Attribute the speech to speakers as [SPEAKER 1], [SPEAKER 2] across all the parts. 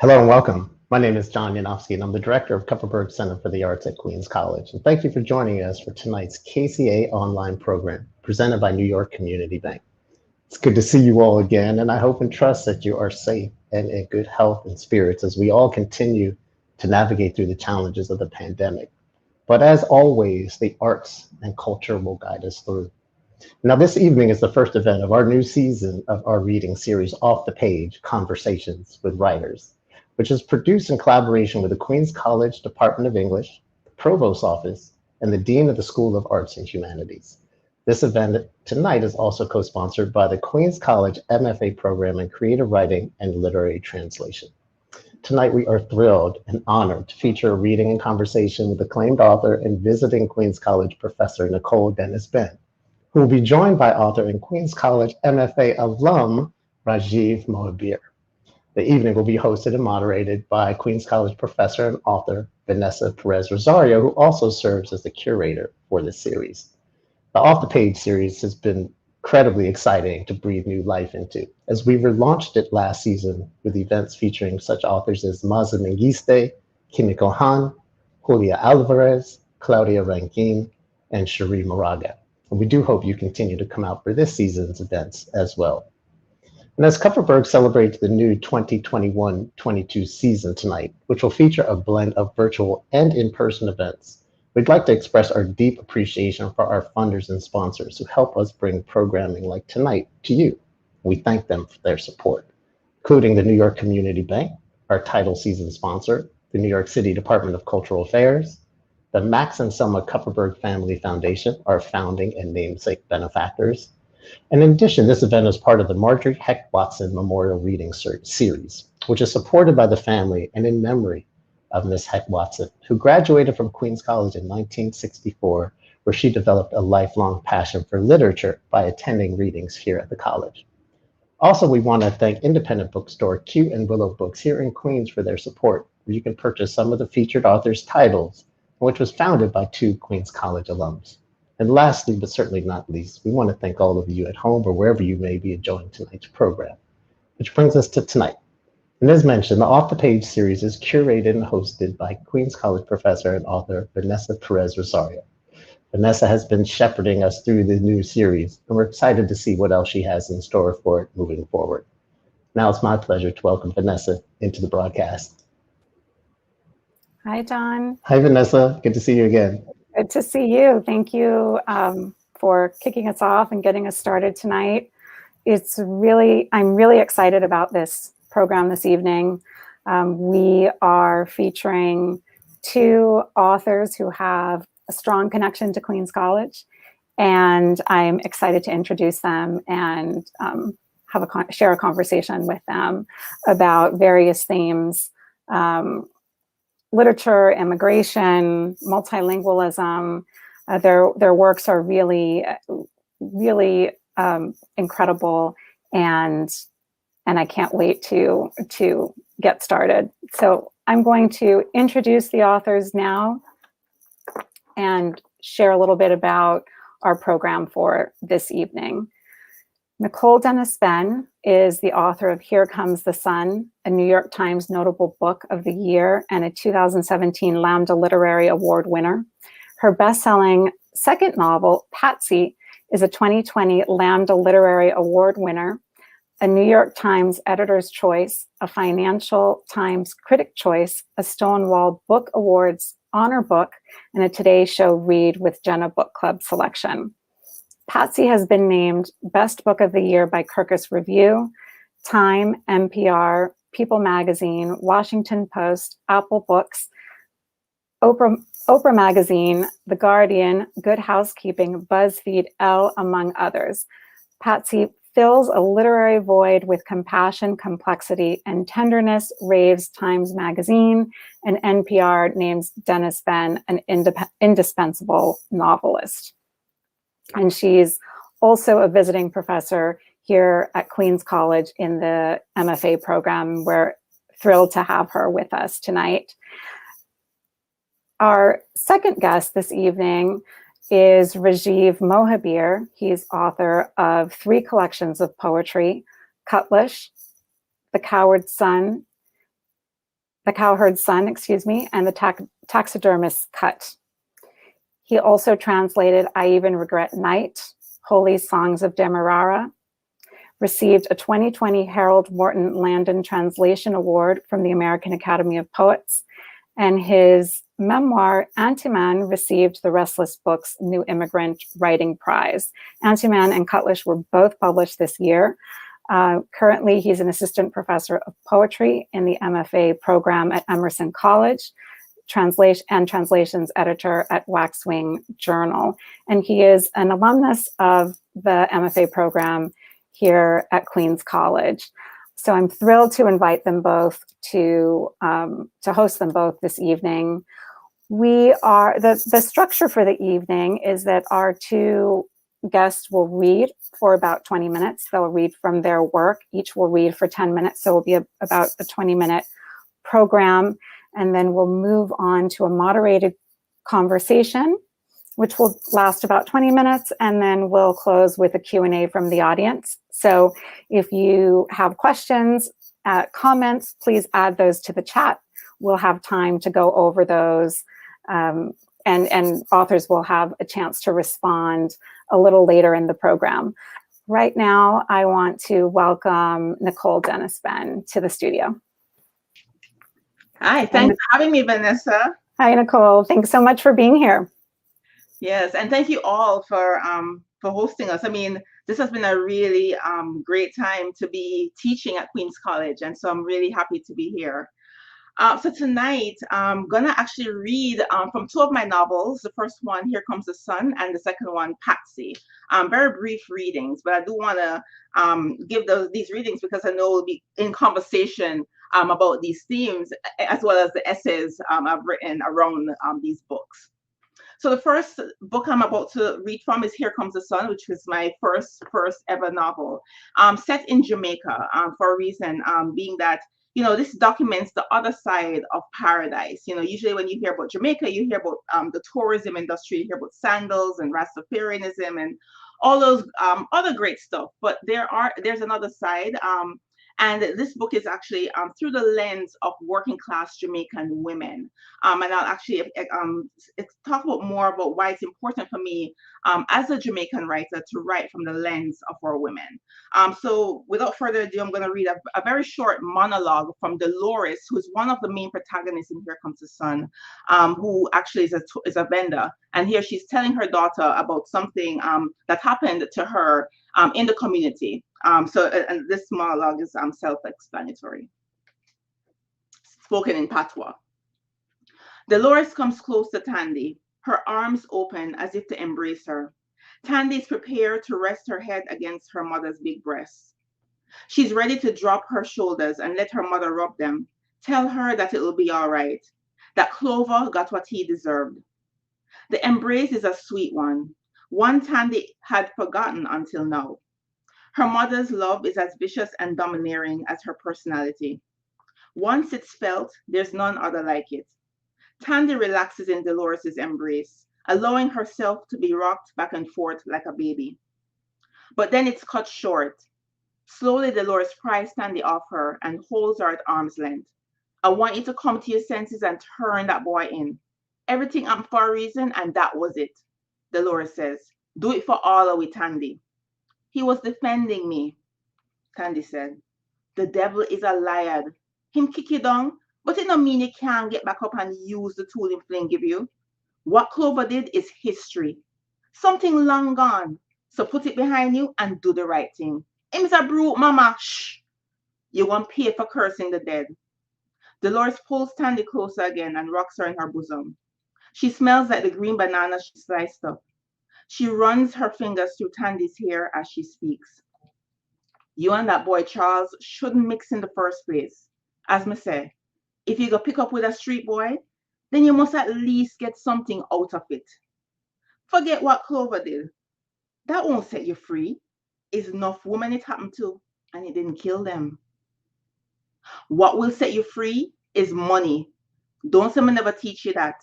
[SPEAKER 1] Hello and welcome. My name is John Yanofsky, and I'm the director of Kupferberg Center for the Arts at Queens College. And thank you for joining us for tonight's KCA online program presented by New York Community Bank. It's good to see you all again, and I hope and trust that you are safe and in good health and spirits as we all continue to navigate through the challenges of the pandemic. But as always, the arts and culture will guide us through. Now, this evening is the first event of our new season of our reading series, Off the Page, Conversations with Writers, which is produced in collaboration with the Queens College Department of English, the Provost's Office, and the Dean of the School of Arts and Humanities. This event tonight is also co-sponsored by the Queens College MFA program in Creative Writing and Literary Translation. Tonight, we are thrilled and honored to feature a reading and conversation with acclaimed author and visiting Queens College professor, Nicole Dennis-Benn, who will be joined by author and Queens College MFA alum, Rajiv Mohabir. The evening will be hosted and moderated by Queens College professor and author Vanessa Perez Rosario, who also serves as the curator for this series. The Off the Page series has been incredibly exciting to breathe new life into, as we relaunched it last season with events featuring such authors as Maza Mengiste, Kimiko Han, Julia Alvarez, Claudia Rankin, and Cherie Moraga. And we do hope you continue to come out for this season's events as well. And as Kupferberg celebrates the new 2021-22 season tonight, which will feature a blend of virtual and in-person events, we'd like to express our deep appreciation for our funders and sponsors who help us bring programming like tonight to you. We thank them for their support, including the New York Community Bank, our title season sponsor, the New York City Department of Cultural Affairs, the Max and Selma Kupferberg Family Foundation, our founding and namesake benefactors. And in addition, this event is part of the Marjorie Heck Watson Memorial Reading Series, which is supported by the family and in memory of Miss Heck Watson, who graduated from Queens College in 1964, where she developed a lifelong passion for literature by attending readings here at the college. Also, we want to thank independent bookstore Q and Willow Books here in Queens for their support, where you can purchase some of the featured authors' titles, which was founded by two Queens College alums. And lastly, but certainly not least, we want to thank all of you at home or wherever you may be enjoying tonight's program, which brings us to tonight. And as mentioned, the Off the Page series is curated and hosted by Queens College professor and author Vanessa Perez Rosario. Vanessa has been shepherding us through the new series, and we're excited to see what else she has in store for it moving forward. Now it's my pleasure to welcome Vanessa into the broadcast.
[SPEAKER 2] Hi, John.
[SPEAKER 1] Hi, Vanessa. Good to see you again.
[SPEAKER 2] Good to see you. Thank you for kicking us off and getting us started tonight. I'm really excited about this program this evening. We are featuring two authors who have a strong connection to Queens College, and I'm excited to introduce them and share a conversation with them about various themes. Literature, immigration, multilingualism. Their works are really incredible, and I can't wait to get started. So I'm going to introduce the authors now and share a little bit about our program for this evening. Nicole Dennis-Benn is the author of Here Comes the Sun, a New York Times Notable Book of the Year and a 2017 Lambda Literary Award winner. Her best-selling second novel, Patsy, is a 2020 Lambda Literary Award winner, a New York Times Editor's Choice, a Financial Times Critic Choice, a Stonewall Book Awards Honor Book, and a Today Show Read with Jenna Book Club selection. Patsy has been named Best Book of the Year by Kirkus Review, Time, NPR, People Magazine, Washington Post, Apple Books, Oprah Magazine, The Guardian, Good Housekeeping, BuzzFeed, Elle, among others. Patsy fills a literary void with compassion, complexity, and tenderness, raves Times Magazine, and NPR names Dennis-Benn an indispensable novelist. And she's also a visiting professor here at Queens College in the MFA program. We're thrilled to have her with us tonight. Our second guest this evening is Rajiv Mohabir. He's author of 3 collections of poetry, Cutlash, The Coward's Son, The Cowherd's Son, excuse me, and The Taxidermist's Cut. He also translated I Even Regret Night, Holy Songs of Demerara, received a 2020 Harold Morton Landon Translation Award from the American Academy of Poets, and his memoir, Antiman, received the Restless Books New Immigrant Writing Prize. Antiman and Cutlish were both published this year. Currently, he's an assistant professor of poetry in the MFA program at Emerson College, translations editor at Waxwing Journal. And he is an alumnus of the MFA program here at Queens College. So I'm thrilled to invite them both to host them both this evening. The structure for the evening is that our two guests will read for about 20 minutes. They'll read from their work. Each will read for 10 minutes. So it'll be about a 20-minute program. And then we'll move on to a moderated conversation, which will last about 20 minutes. And then we'll close with a Q&A from the audience. So if you have questions, comments, please add those to the chat. We'll have time to go over those. And authors will have a chance to respond a little later in the program. Right now, I want to welcome Nicole Dennis-Benn to the studio.
[SPEAKER 3] Hi, thanks for having me, Vanessa.
[SPEAKER 2] Hi, Nicole. Thanks so much for being here.
[SPEAKER 3] Yes, and thank you all for hosting us. I mean, this has been a really great time to be teaching at Queens College, and so I'm really happy to be here. So tonight, I'm gonna actually read from two of my novels. The first one, Here Comes the Sun, and the second one, Patsy. Very brief readings, but I do wanna give these readings because I know we'll be in conversation about these themes, as well as the essays I've written around these books. So the first book I'm about to read from is Here Comes the Sun, which was my first ever novel, set in Jamaica for a reason, being that, you know, this documents the other side of paradise. You know, usually when you hear about Jamaica, you hear about the tourism industry, you hear about sandals and Rastafarianism and all those other great stuff. But there's another side. And this book is actually through the lens of working class Jamaican women. And I'll actually talk more about why it's important for me as a Jamaican writer to write from the lens of our women. So without further ado, I'm going to read a very short monologue from Dolores, who's one of the main protagonists in Here Comes the Sun, who actually is a vendor. And here she's telling her daughter about something that happened to her in the community. And this monologue is self-explanatory. Spoken in Patois. Dolores comes close to Tandy, her arms open as if to embrace her. Tandy is prepared to rest her head against her mother's big breasts. She's ready to drop her shoulders and let her mother rub them, tell her that it will be all right, that Clover got what he deserved. The embrace is a sweet one Tandy had forgotten until now. Her mother's love is as vicious and domineering as her personality. Once it's felt, there's none other like it. Tandy relaxes in Dolores' embrace, allowing herself to be rocked back and forth like a baby. But then it's cut short. Slowly, Dolores pries Tandy off her and holds her at arm's length. I want you to come to your senses and turn that boy in. Everything happened for a reason, and that was it. Dolores says, do it for all of it, Tandy. He was defending me, Tandy said. The devil is a liar. Him kick you down, but it don't mean you can't get back up and use the tool him fling give you. What Clover did is history. Something long gone. So put it behind you and do the right thing. Him is a brute, mama. Shh. You won't pay for cursing the dead. Dolores pulls Tandy closer again and rocks her in her bosom. She smells like the green banana she sliced up. She runs her fingers through Tandy's hair as she speaks. You and that boy Charles shouldn't mix in the first place. As me say, if you go pick up with a street boy, then you must at least get something out of it. Forget what Clover did. That won't set you free. It's enough women it happened to, and it didn't kill them. What will set you free is money. Don't say me never teach you that.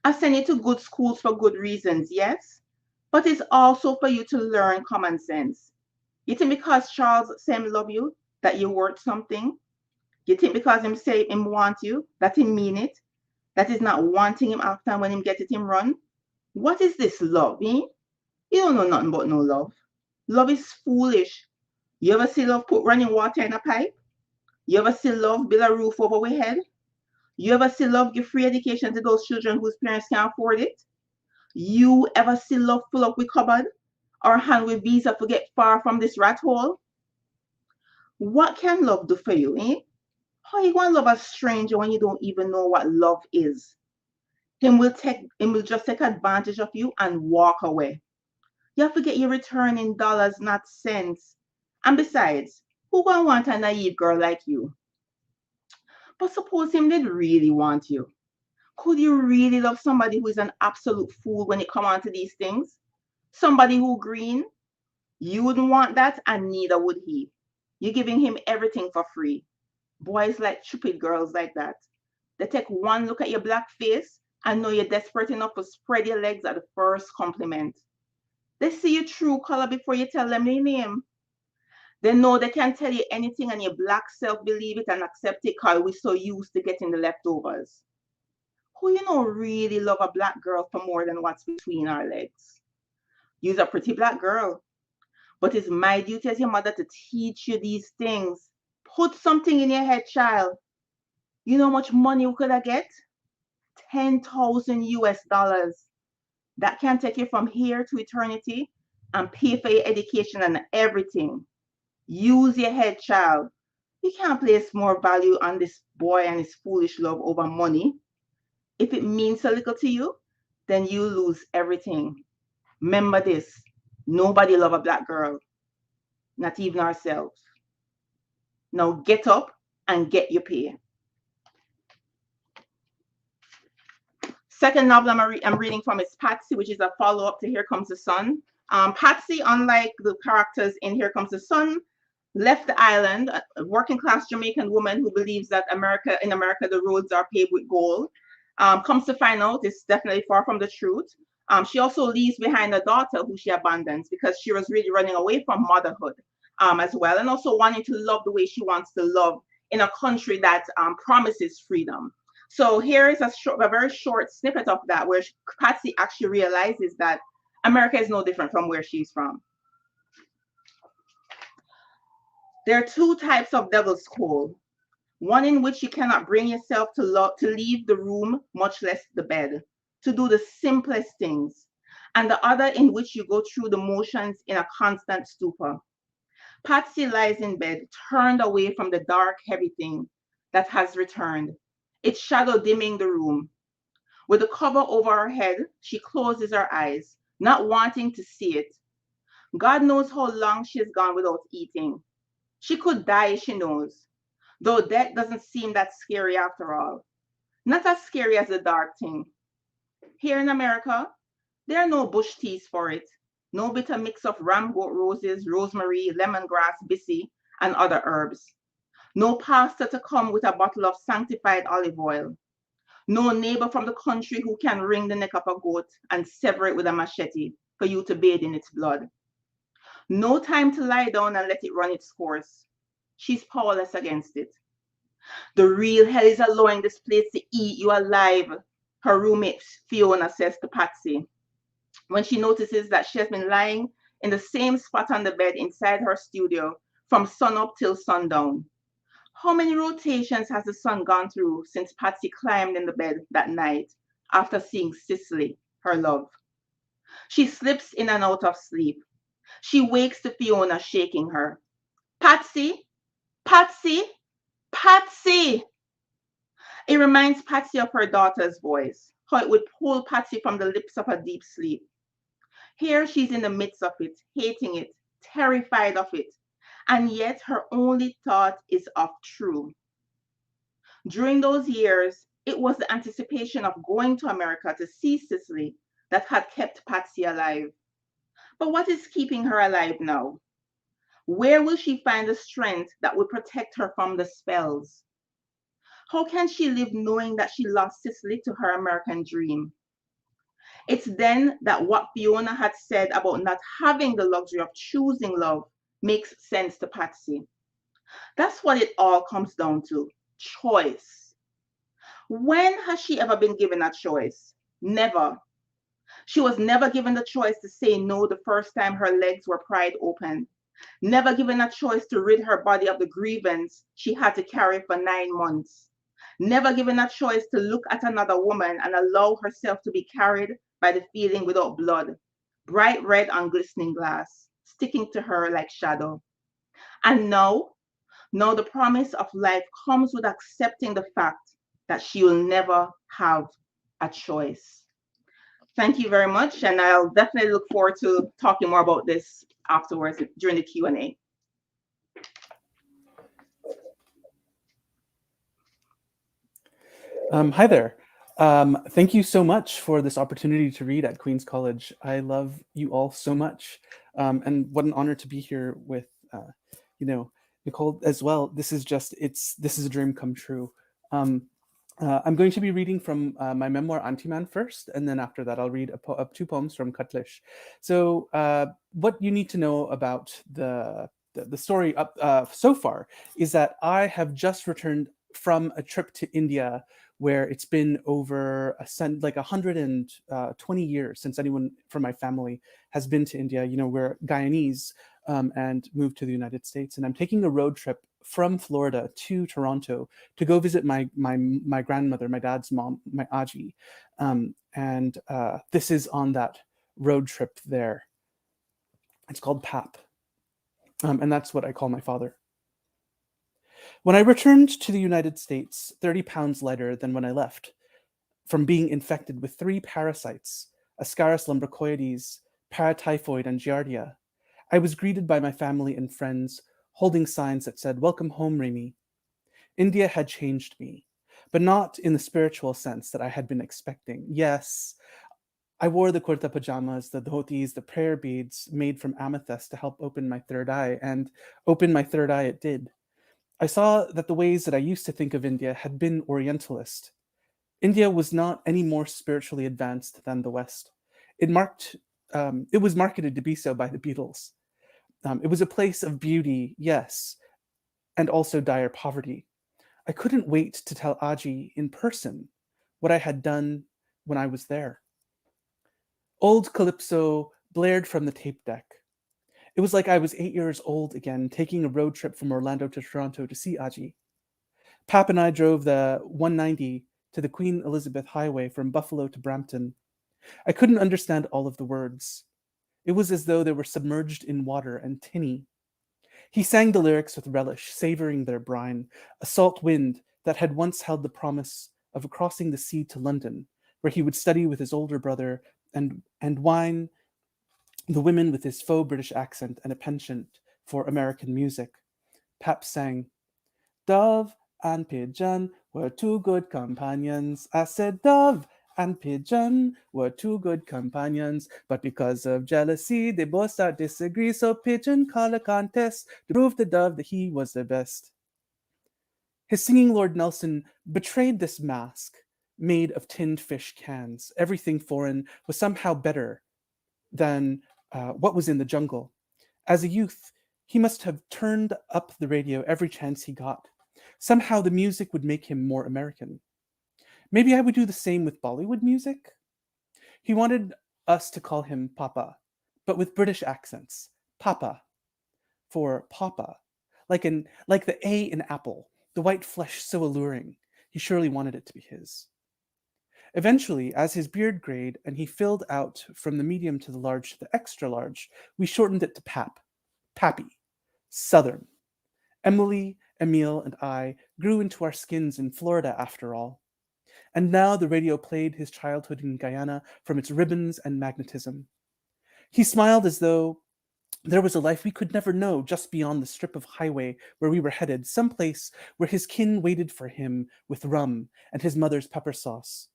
[SPEAKER 3] I send you to good schools for good reasons, yes? But it's also for you to learn common sense. You think because Charles said love you, that you're worth something? You think because him say him want you, that he mean it? That is not wanting him after when him get it him run? What is this love, eh? You don't know nothing about no love. Love is foolish. You ever see love put running water in a pipe? You ever see love build a roof over their head? You ever see love give free education to those children whose parents can't afford it? You ever see love full up with cupboard or hand with visa to get far from this rat hole? What can love do for you, eh? How you gonna love a stranger when you don't even know what love is? Him will just take advantage of you and walk away. You have to get your return in dollars, not cents. And besides, who gonna want a naive girl like you? But suppose him did really want you. Could you really love somebody who is an absolute fool when it comes on to these things? Somebody who green? You wouldn't want that, and neither would he. You're giving him everything for free. Boys like stupid girls like that. They take one look at your black face and know you're desperate enough to spread your legs at the first compliment. They see your true color before you tell them their name. They know they can tell you anything and your black self believe it and accept it because we're so used to getting the leftovers. Who you know really love a black girl for more than what's between our legs? You're a pretty black girl, but it's my duty as your mother to teach you these things. Put something in your head, child. You know how much money we could have get? 10,000 US dollars. That can take you from here to eternity and pay for your education and everything. Use your head, child. You can't place more value on this boy and his foolish love over money. If it means so little to you, then you lose everything. Remember this, nobody love a black girl, not even ourselves. Now get up and get your pay. Second novel I'm reading from is Patsy, which is a follow-up to Here Comes the Sun. Patsy, unlike the characters in Here Comes the Sun, left the island, a working class Jamaican woman who believes that in America the roads are paved with gold. Comes to find out it's definitely far from the truth. She also leaves behind a daughter who she abandons because she was really running away from motherhood as well, and also wanting to love the way she wants to love in a country that promises freedom. So here is a very short snippet of that where Patsy actually realizes that America is no different from where she's from. There are two types of devil's call. One in which you cannot bring yourself to leave the room, much less the bed, to do the simplest things. And the other in which you go through the motions in a constant stupor. Patsy lies in bed, turned away from the dark, heavy thing that has returned, its shadow dimming the room. With the cover over her head, she closes her eyes, not wanting to see it. God knows how long she has gone without eating. She could die, she knows, though death doesn't seem that scary after all. Not as scary as the dark thing. Here in America, there are no bush teas for it, no bitter mix of ramgoat roses, rosemary, lemongrass, bissy, and other herbs. No pastor to come with a bottle of sanctified olive oil. No neighbor from the country who can wring the neck of a goat and sever it with a machete for you to bathe in its blood. No time to lie down and let it run its course. She's powerless against it. The real hell is allowing this place to eat you alive, her roommate Fiona says to Patsy, when she notices that she has been lying in the same spot on the bed inside her studio from sunup till sundown. How many rotations has the sun gone through since Patsy climbed in the bed that night after seeing Cicely, her love? She slips in and out of sleep. She wakes to Fiona shaking her. Patsy, Patsy, Patsy! It reminds Patsy of her daughter's voice, how it would pull Patsy from the lips of a deep sleep. Here she's in the midst of it, hating it, terrified of it, and yet her only thought is of true. During those years, it was the anticipation of going to America to see Cicely that had kept Patsy alive. But what is keeping her alive now? Where will she find the strength that will protect her from the spells? How can she live knowing that she lost Cicely to her American dream? It's then that what Fiona had said about not having the luxury of choosing love makes sense to Patsy. That's what it all comes down to: choice. When has she ever been given a choice? Never. She was never given the choice to say no the first time her legs were pried open. Never given a choice to rid her body of the grievance she had to carry for 9 months. Never given a choice to look at another woman and allow herself to be carried by the feeling without blood, bright red on glistening glass, sticking to her like shadow. And now the promise of life comes with accepting the fact that she will never have a choice. Thank you very much, and I'll definitely look forward to talking more about this afterwards during the Q&A.
[SPEAKER 4] Hi there. Thank you so much for this opportunity to read at Queen's College. I love you all so much, and what an honor to be here with, you know, Nicole as well. This is a dream come true. Um, I'm going to be reading from my memoir Antiman first, and then after that, I'll read two poems from Cutlish. So, what you need to know about the story up so far is that I have just returned from a trip to India where it's been over like 120 years since anyone from my family has been to India. You know, we're Guyanese and moved to the United States, and I'm taking a road trip from Florida to Toronto to go visit my grandmother, my dad's mom, my Aji, and this is on that road trip there. It's called PAP, and that's what I call my father. When I returned to the United States, 30 pounds lighter than when I left, from being infected with 3 parasites, Ascaris lumbricoides, paratyphoid, and giardia, I was greeted by my family and friends, holding signs that said, "Welcome home, Remy." India had changed me, but not in the spiritual sense that I had been expecting. Yes, I wore the kurta pajamas, the dhotis, the prayer beads made from amethyst to help open my third eye, and open my third eye it did. I saw that the ways that I used to think of India had been Orientalist. India was not any more spiritually advanced than the West. It was marketed to be so by the Beatles. It was a place of beauty, yes, and also dire poverty. I couldn't wait to tell Aji in person what I had done when I was there. Old Calypso blared from the tape deck. It was like I was 8 years old again, taking a road trip from Orlando to Toronto to see Aji. Pap and I drove the 190 to the Queen Elizabeth Highway from Buffalo to Brampton. I couldn't understand all of the words. It was as though they were submerged in water and tinny. He sang the lyrics with relish, savoring their brine, a salt wind that had once held the promise of crossing the sea to London, where he would study with his older brother and wine the women with his faux British accent and a penchant for American music. Pap sang, "Dove and pigeon were 2 good companions." I said, "Dove and pigeon were 2 good companions, but because of jealousy, they both start disagree. So pigeon called a contest to prove to dove that he was the best." His singing Lord Nelson betrayed this mask made of tinned fish cans. Everything foreign was somehow better than what was in the jungle. As a youth, he must have turned up the radio every chance he got. Somehow the music would make him more American. Maybe I would do the same with Bollywood music. He wanted us to call him Papa, but with British accents. Papa for Papa, like the A in apple, the white flesh so alluring. He surely wanted it to be his. Eventually, as his beard grayed and he filled out from the medium to the large to the extra large, we shortened it to Pap, Pappy, Southern. Emily, Emile, and I grew into our skins in Florida after all. And now the radio played his childhood in Guyana from its ribbons and magnetism. He smiled as though there was a life we could never know just beyond the strip of highway where we were headed, someplace where his kin waited for him with rum and his mother's pepper sauce.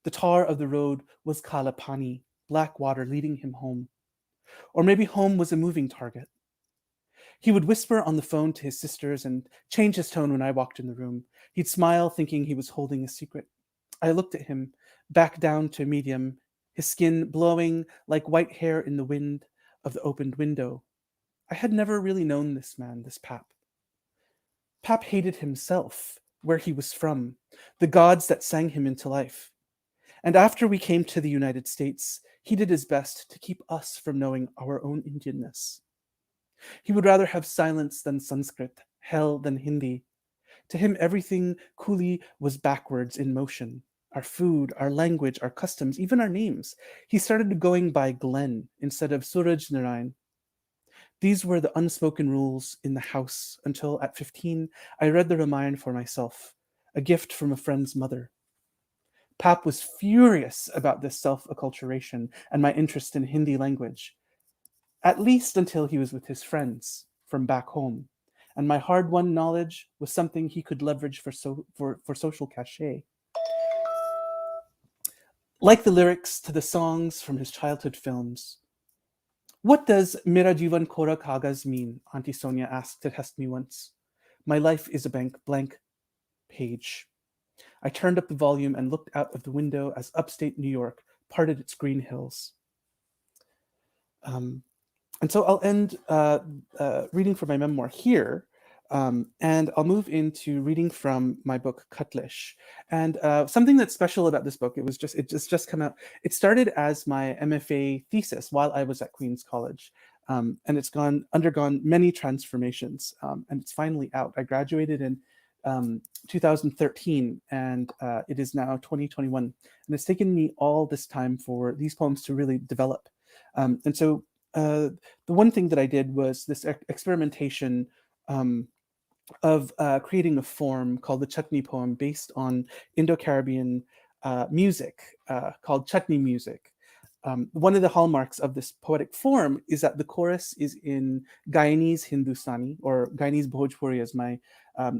[SPEAKER 4] The tar of the road was kala pani, black water leading him home. Or maybe home was a moving target. He would whisper on the phone to his sisters and change his tone when I walked in the room. He'd smile, thinking he was holding a secret. I looked at him, back down to medium, his skin blowing like white hair in the wind of the opened window. I had never really known this man, this Pap. Pap hated himself, where he was from, the gods that sang him into life. And after we came to the United States, he did his best to keep us from knowing our own Indianness. He would rather have silence than Sanskrit, hell than Hindi. To him, everything Kuli was backwards in motion. Our food, our language, our customs, even our names. He started going by Glenn instead of Suraj Narayan. These were the unspoken rules in the house until at 15, I read the Ramayana for myself, a gift from a friend's mother. Pap was furious about this self-acculturation and my interest in Hindi language, at least until he was with his friends from back home. And my hard-won knowledge was something he could leverage for social cachet. Like the lyrics to the songs from his childhood films. What does Mera Jivan Kora Kagaz mean? Auntie Sonia asked to test me once. My life is a blank page. I turned up the volume and looked out of the window as upstate New York parted its green hills. And so I'll end reading from my memoir here, and I'll move into reading from my book Cutlish. And something that's special about this book, it just come out. It started as my MFA thesis while I was at Queen's College, and it's undergone many transformations, and it's finally out. I graduated in 2013, and it is now 2021, and it's taken me all this time for these poems to really develop. And so the one thing that I did was this experimentation of creating a form called the chutney poem based on Indo-Caribbean music called chutney music. One of the hallmarks of this poetic form is that the chorus is in Guyanese Hindustani, or Guyanese Bhojpuri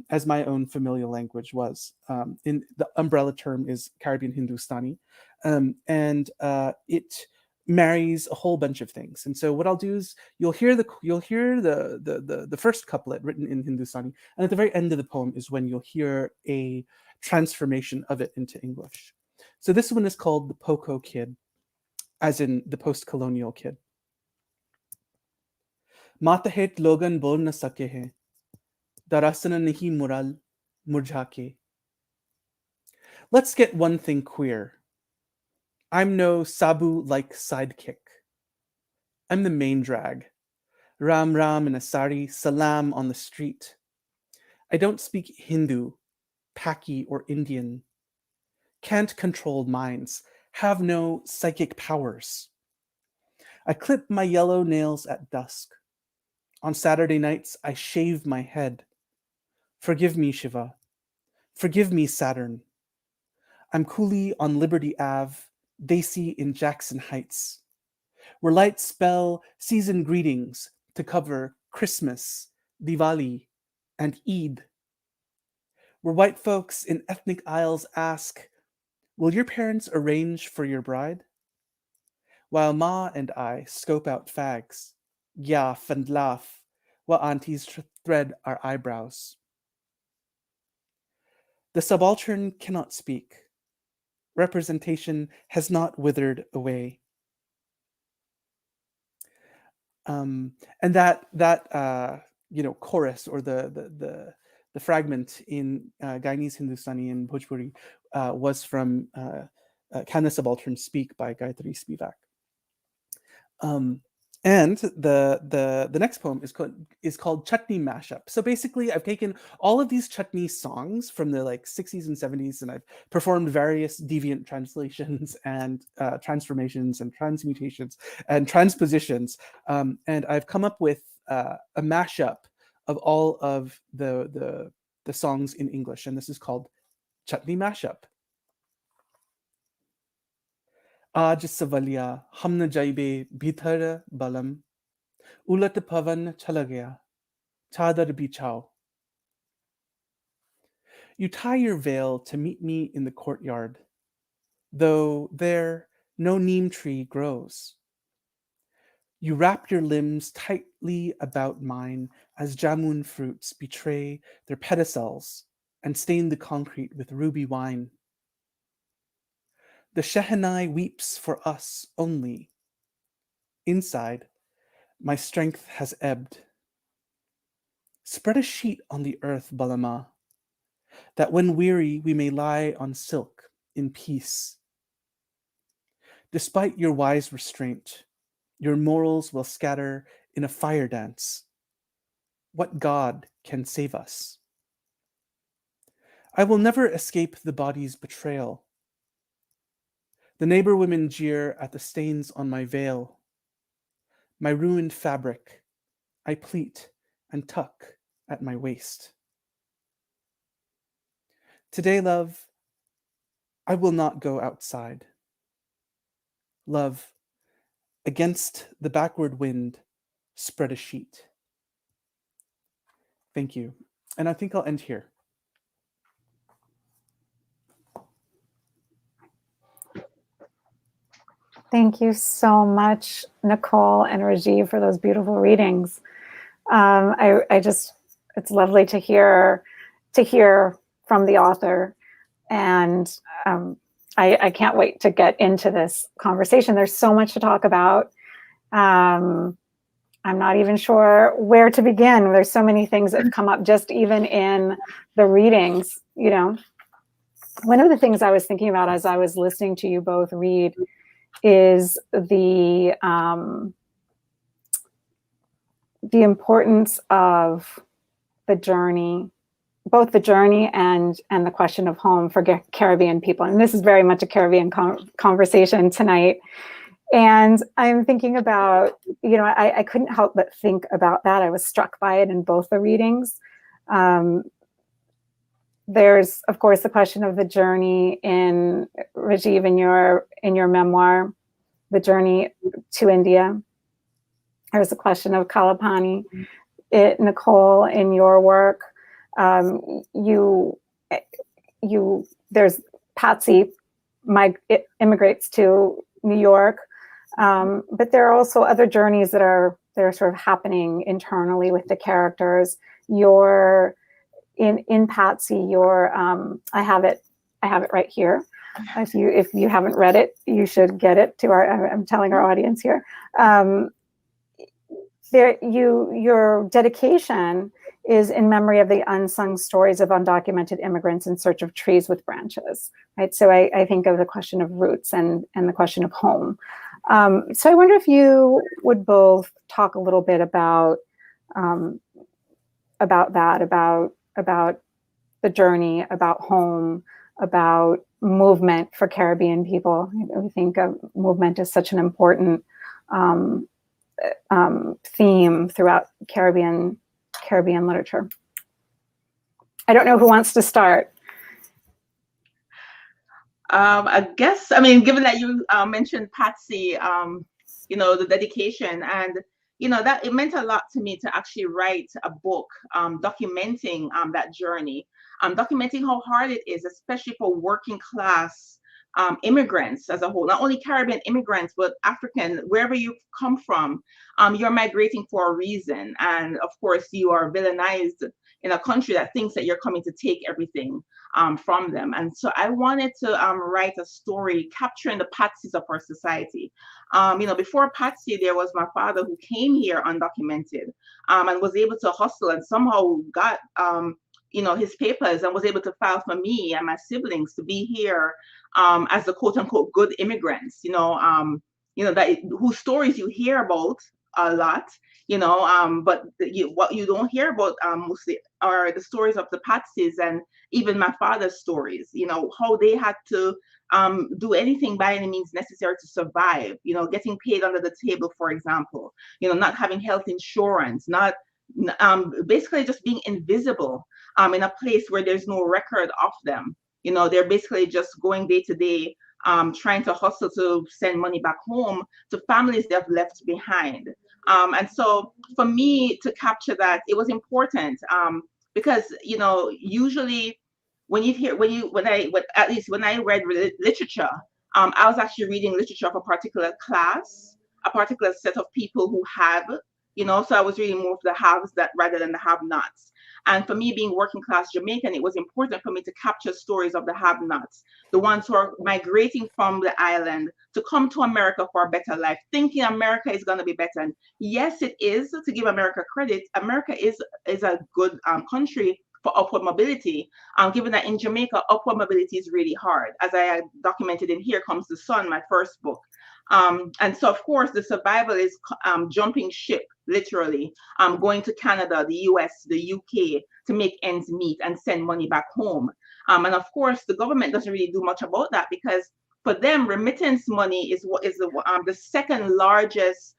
[SPEAKER 4] as my own familial language was. In the umbrella term is Caribbean Hindustani, and it marries a whole bunch of things. And so what I'll do is you'll hear the first couplet written in Hindustani, and at the very end of the poem is when you'll hear a transformation of it into English. So this one is called The Poco Kid, as in the post-colonial kid. Matahet logan bol na sake hain, darasana nahi mural murjha ke. Let's get one thing queer. I'm no Sabu-like sidekick. I'm the main drag. Ram Ram in a sari, salam on the street. I don't speak Hindu, Paki, or Indian. Can't control minds. Have no psychic powers. I clip my yellow nails at dusk. On Saturday nights, I shave my head. Forgive me, Shiva. Forgive me, Saturn. I'm Cooley on Liberty Ave, Desi in Jackson Heights, where lights spell season greetings to cover Christmas, Diwali, and Eid. Where white folks in ethnic aisles ask, will your parents arrange for your bride? While Ma and I scope out fags, yaff and laugh, while aunties thread our eyebrows. The subaltern cannot speak. Representation has not withered away. And that chorus, or the fragment in Guyanese Hindustani and Bhojpuri was from Can the Subaltern Speak by Gayatri Spivak. And the next poem is called Chutney Mashup. So basically, I've taken all of these chutney songs from the 60s and 70s, and I've performed various deviant translations and transformations and transmutations and transpositions, and I've come up with a mashup of all of the songs in English, and this is called Chutney Mashup. आज सवलिया हम न जाइबे भीतर बलम उलट पवन चला गया चादर बिछाओ. You tie your veil to meet me in the courtyard, though there no neem tree grows. You wrap your limbs tightly about mine as jamun fruits betray their pedicels and stain the concrete with ruby wine. The Shehanai weeps for us only. Inside, my strength has ebbed. Spread a sheet on the earth, Balama, that when weary we may lie on silk in peace. Despite your wise restraint, your morals will scatter in a fire dance. What God can save us? I will never escape the body's betrayal. The neighbor women jeer at the stains on my veil. My ruined fabric, I pleat and tuck at my waist. Today, love, I will not go outside. Love, against the backward wind, spread a sheet. Thank you. And I think I'll end here.
[SPEAKER 2] Thank you so much, Nicole and Rajiv, for those beautiful readings. It's lovely to hear from the author, and I can't wait to get into this conversation. There's so much to talk about. I'm not even sure where to begin. There's so many things that have come up just even in the readings. You know, one of the things I was thinking about as I was listening to you both read is the importance of the journey, both the journey and the question of home for Caribbean people. And this is very much a Caribbean conversation tonight. And I'm thinking about, you know, I couldn't help but think about that. I was struck by it in both the readings. There's, of course, the question of the journey in Rajiv, in your memoir, the journey to India. There's the question of Kalapani. Nicole, in your work, there's Patsy, immigrates to New York, but there are also other journeys that are sort of happening internally with the characters. In Patsy, I have it right here. If you haven't read it, you should get it to I'm telling our audience here. Your dedication is in memory of the unsung stories of undocumented immigrants in search of trees with branches, right? So I think of the question of roots and the question of home. So I wonder if you would both talk a little bit about that, about the journey, about home, about movement for Caribbean people. I think movement is such an important theme throughout Caribbean literature. I don't know who wants to start.
[SPEAKER 3] I guess, I mean, given that you mentioned Patsy, you know, the dedication, and you know, that it meant a lot to me to actually write a book documenting that journey, documenting how hard it is, especially for working class immigrants as a whole, not only Caribbean immigrants, but African, wherever you come from, you're migrating for a reason. And of course, you are villainized in a country that thinks that you're coming to take everything from them. And so I wanted to write a story capturing the Patsies of our society. You know, before Patsy, there was my father who came here undocumented and was able to hustle and somehow got you know, his papers and was able to file for me and my siblings to be here as the quote unquote good immigrants, you know, that whose stories you hear about a lot, you know, but what you don't hear about mostly are the stories of the Patsies and even my father's stories, you know, how they had to do anything by any means necessary to survive, you know, getting paid under the table, for example, you know, not having health insurance, not basically just being invisible in a place where there's no record of them. You know, they're basically just going day to day, trying to hustle to send money back home to families they've left behind. And so for me to capture that, it was important because, you know, usually when at least when I read literature, I was actually reading literature of a particular class, a particular set of people who have, you know, so I was reading more of the haves that rather than the have-nots. And for me, being working class Jamaican, it was important for me to capture stories of the have-nots, the ones who are migrating from the island to come to America for a better life, thinking America is going to be better. And yes, it is. To give America credit, America is a good country for upward mobility. Given that in Jamaica, upward mobility is really hard, as I documented in Here Comes the Sun, my first book. And so, of course, the survival is jumping ship, literally, going to Canada, the US, the UK to make ends meet and send money back home. And of course, the government doesn't really do much about that, because for them, remittance money is what is the second largest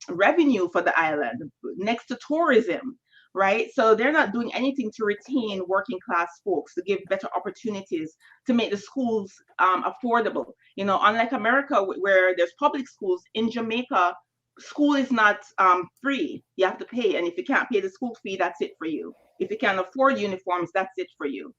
[SPEAKER 3] revenue for the island, next to tourism. Right. So they're not doing anything to retain working class folks, to give better opportunities, to make the schools affordable. Unlike America, where there's public schools, in Jamaica, school is not free. You have to pay. And if you can't pay the school fee, that's it for you. If you can't afford uniforms, that's it for you.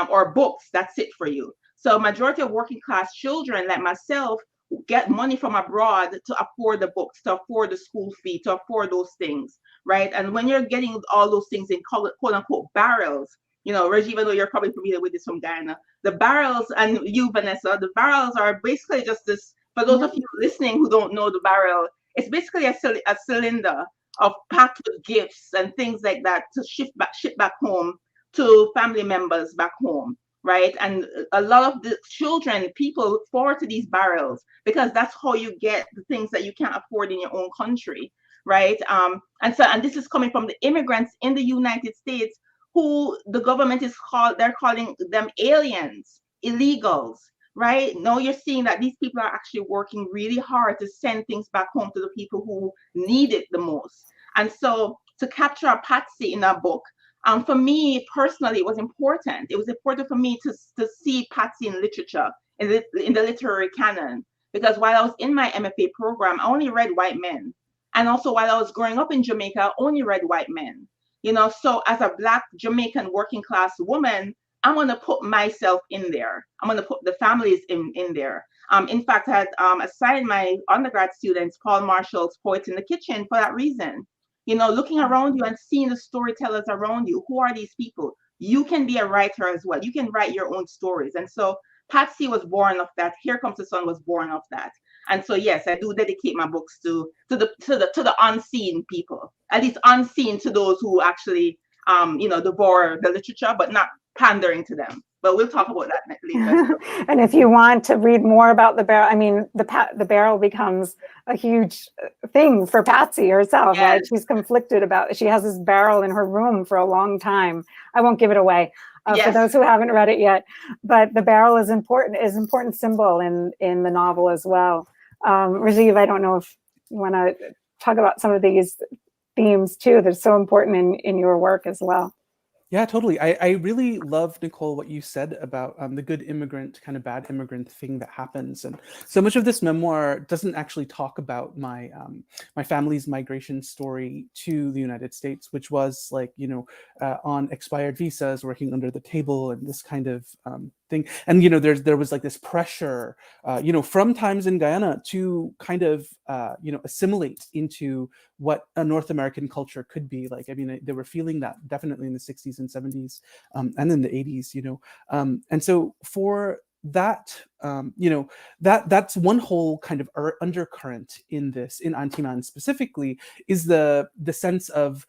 [SPEAKER 3] Or books, that's it for you. So majority of working class children like myself get money from abroad to afford the books, to afford the school fee, to afford those things, right? And when you're getting all those things in quote unquote barrels, Rajiv, I know you're probably familiar with this from Guyana, the barrels, and you, Vanessa, the barrels are basically just this, for those of you listening who don't know the barrel, it's basically a cylinder of packed with gifts and things like that to ship back home to family members back home. Right. And a lot of the children, people look forward to these barrels, because that's how you get the things that you can't afford in your own country. Right. And this is coming from the immigrants in the United States, who the government they're calling them aliens, illegals. Right. Now you're seeing that these people are actually working really hard to send things back home to the people who need it the most. And so to capture a Patsy in a book, for me personally, it was important. It was important for me to see Patsy in literature, in the literary canon, because while I was in my MFA program, I only read white men. And also while I was growing up in Jamaica, I only read white men. So as a Black Jamaican working class woman, I'm going to put myself in there. I'm going to put the families in there. In fact, I had assigned my undergrad students Paul Marshall's Poets in the Kitchen for that reason. Looking around you and seeing the storytellers around you. Who are these people? You can be a writer as well. You can write your own stories. And so Patsy was born of that. Here Comes the Sun was born of that. And so yes, I do dedicate my books to the unseen people, at least unseen to those who actually devour the literature, but not pandering to them. But we'll talk about that later.
[SPEAKER 2] And if you want to read more about the barrel, I mean, the barrel becomes a huge thing for Patsy herself, yes. Right? She's conflicted about it. She has this barrel in her room for a long time. I won't give it away yes. For those who haven't read it yet. But the barrel is an important symbol in the novel as well. Rajiv, I don't know if you want to talk about some of these themes too that are so important in your work as well.
[SPEAKER 4] Yeah, totally. I really love, Nicole, what you said about the good immigrant, kind of bad immigrant thing that happens. And so much of this memoir doesn't actually talk about my my family's migration story to the United States, which was like, on expired visas, working under the table and this kind of thing. And, there was like this pressure, from times in Guyana to kind of, assimilate into what a North American culture could be like. I mean, they were feeling that definitely in the 60s and 70s and in the 80s, and so for that, that's one whole kind of undercurrent in this, in Antiman specifically, is the sense of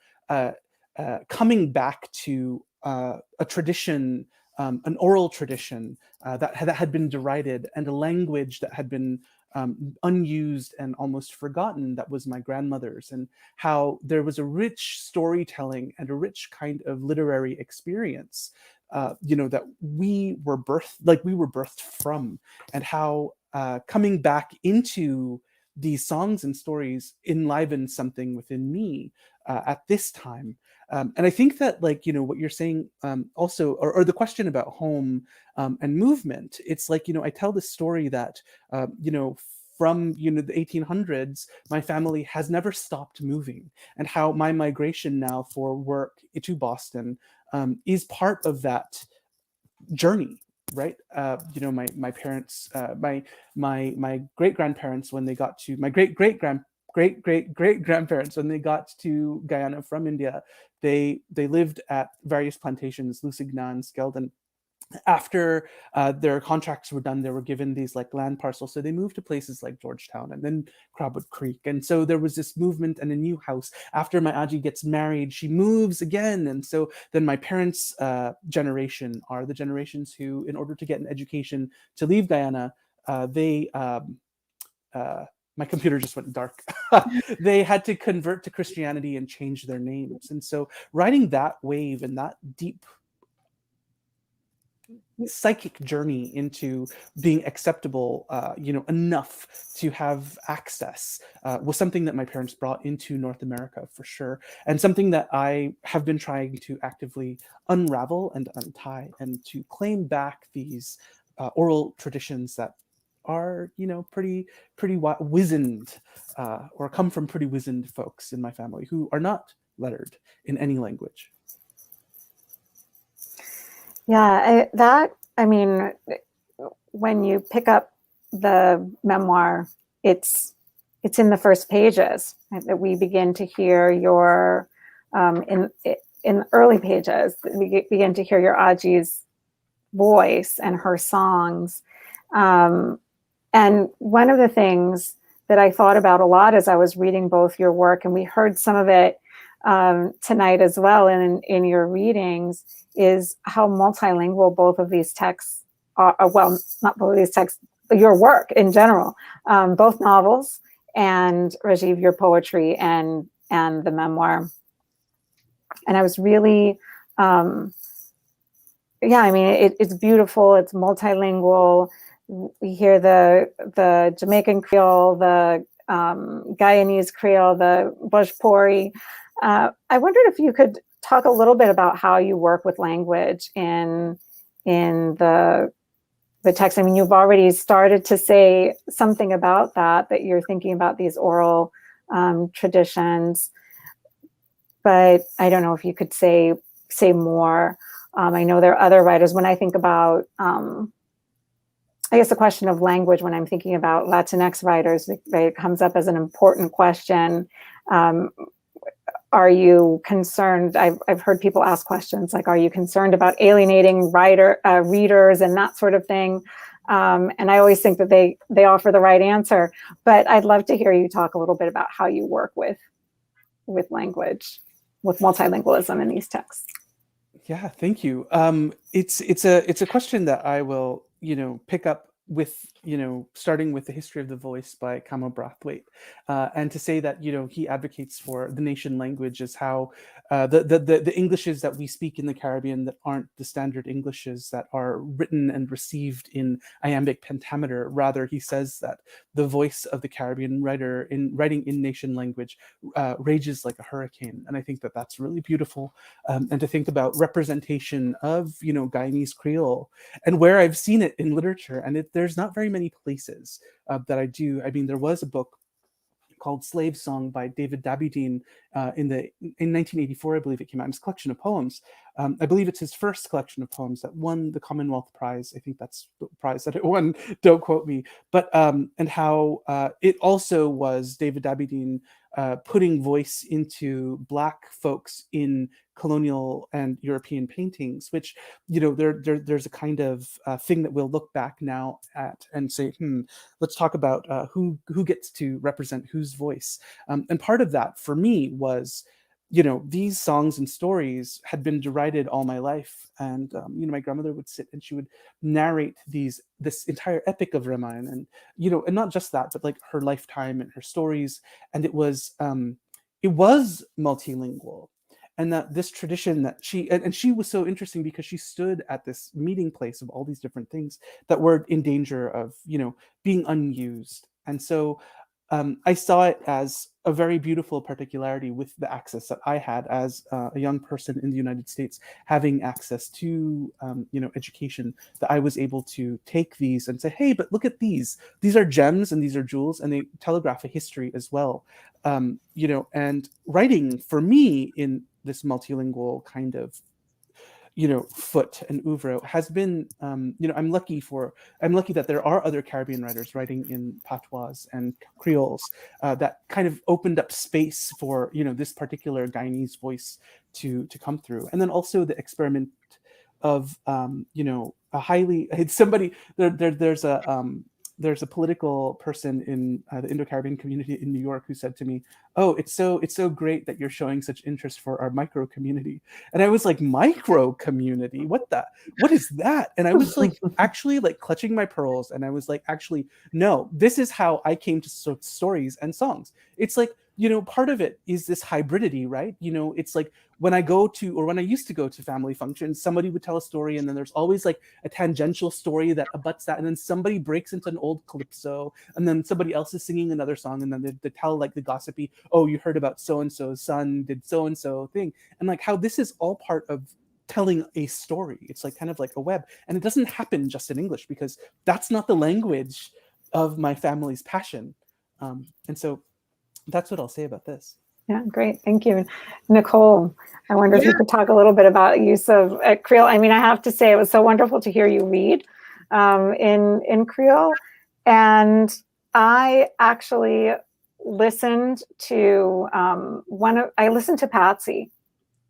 [SPEAKER 4] coming back to a tradition, an oral tradition that had been derided, and a language that had been unused and almost forgotten, that was my grandmother's, and how there was a rich storytelling and a rich kind of literary experience, that we were birthed from, and how coming back into these songs and stories enlivened something within me at this time. And I think that, what you're saying also, or the question about home and movement, it's like, I tell this story that, from, the 1800s, my family has never stopped moving, and how my migration now for work to Boston is part of that journey. Right. My parents, my great grandparents, when they got to my great great great great grandparents, when they got to Guyana from India, they lived at various plantations, Lusignan, Skeldon. After their contracts were done, they were given these like land parcels. So they moved to places like Georgetown and then Crabwood Creek. And so there was this movement and a new house. After my Aji gets married, she moves again. And so then my parents' generation are the generations who, in order to get an education to leave Guyana, my computer just went dark. They had to convert to Christianity and change their names. And so riding that wave and that deep psychic journey into being acceptable, enough to have access, was something that my parents brought into North America for sure, and something that I have been trying to actively unravel and untie, and to claim back these oral traditions that are, pretty wizened, or come from pretty wizened folks in my family who are not lettered in any language.
[SPEAKER 2] Yeah, when you pick up the memoir, it's in the first pages, right, that we begin to hear your, in the early pages, we begin to hear your Aji's voice and her songs. And one of the things that I thought about a lot as I was reading both your work, and we heard some of it tonight as well in your readings, is how multilingual both of these texts are. Well, not both of these texts, but your work in general, both novels and Rajiv, your poetry and the memoir. And I was really, it's beautiful. It's multilingual. We hear the Jamaican Creole, the Guyanese Creole, the Bhojpuri. I wondered if you could talk a little bit about how you work with language in the text. I mean, you've already started to say something about that you're thinking about these oral traditions, but I don't know if you could say more. I know there are other writers. When I think about, I guess the question of language, when I'm thinking about Latinx writers, it comes up as an important question. Are you concerned? I've heard people ask questions like, are you concerned about alienating readers and that sort of thing? And I always think that they offer the right answer, but I'd love to hear you talk a little bit about how you work with language, with multilingualism in these texts.
[SPEAKER 4] Yeah, thank you. It's a question that I will, pick up with, starting with The History of the Voice by Kamo Brathwaite, and to say that, he advocates for the nation language as how the Englishes that we speak in the Caribbean that aren't the standard Englishes that are written and received in iambic pentameter. Rather, he says that the voice of the Caribbean writer in writing in nation language rages like a hurricane. And I think that that's really beautiful. And to think about representation of, Guyanese Creole, and where I've seen it in literature, and there's not very many places that I do. I mean, there was a book called Slave Song by David Dabydeen in 1984, I believe it came out. It's a collection of poems. I believe it's his first collection of poems that won the Commonwealth Prize. I think that's the prize that it won. Don't quote me. But and how it also was David Dabydeen putting voice into Black folks in colonial and European paintings, which, there's a kind of thing that we'll look back now at and say, let's talk about who gets to represent whose voice. And part of that for me was, these songs and stories had been derided all my life. And, my grandmother would sit and she would narrate this entire epic of Ramayana, and, and not just that, but like her lifetime and her stories. And it was multilingual. And that this tradition that she was so interesting because she stood at this meeting place of all these different things that were in danger of, being unused. And so I saw it as a very beautiful particularity with the access that I had as a young person in the United States, having access to, education, that I was able to take these and say, hey, but look at these. These are gems and these are jewels, and they telegraph a history as well. And writing for me in this multilingual kind of, foot and oeuvre has been, I'm lucky that there are other Caribbean writers writing in patois and creoles that kind of opened up space for, this particular Guyanese voice to come through. And then also the experiment of, a highly, it's somebody, there's a political person in the Indo-Caribbean community in New York who said to me, "Oh, it's so great that you're showing such interest for our micro community." And I was like, "Micro community? What is that?" And I was like, actually like clutching my pearls, and I was like, "Actually, no. This is how I came to stories and songs. It's like, part of it is this hybridity, right? It's like when I used to go to family functions, somebody would tell a story, and then there's always like a tangential story that abuts that, and then somebody breaks into an old calypso, and then somebody else is singing another song, and then they tell like the gossipy, "Oh, you heard about so-and-so's son did so-and-so thing," and like how this is all part of telling a story. It's like kind of like a web, and it doesn't happen just in English because that's not the language of my family's passion, and so that's what I'll say about this.
[SPEAKER 2] Yeah, great. Thank you. Nicole, I wonder if you could talk a little bit about use of Creole. I mean, I have to say it was so wonderful to hear you read in Creole. And I actually listened to I listened to Patsy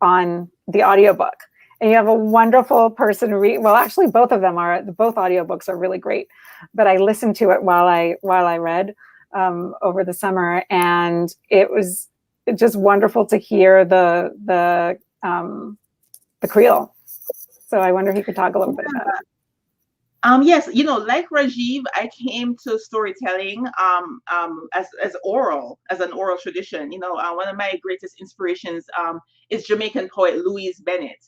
[SPEAKER 2] on the audiobook. And you have a wonderful person read. Well, actually, both audiobooks are really great. But I listened to it while I read over the summer, and it was just wonderful to hear the Creole. So I wonder if you could talk a little bit about it.
[SPEAKER 3] Yes, like Rajiv, I came to storytelling as an oral tradition. One of my greatest inspirations is Jamaican poet Louise Bennett.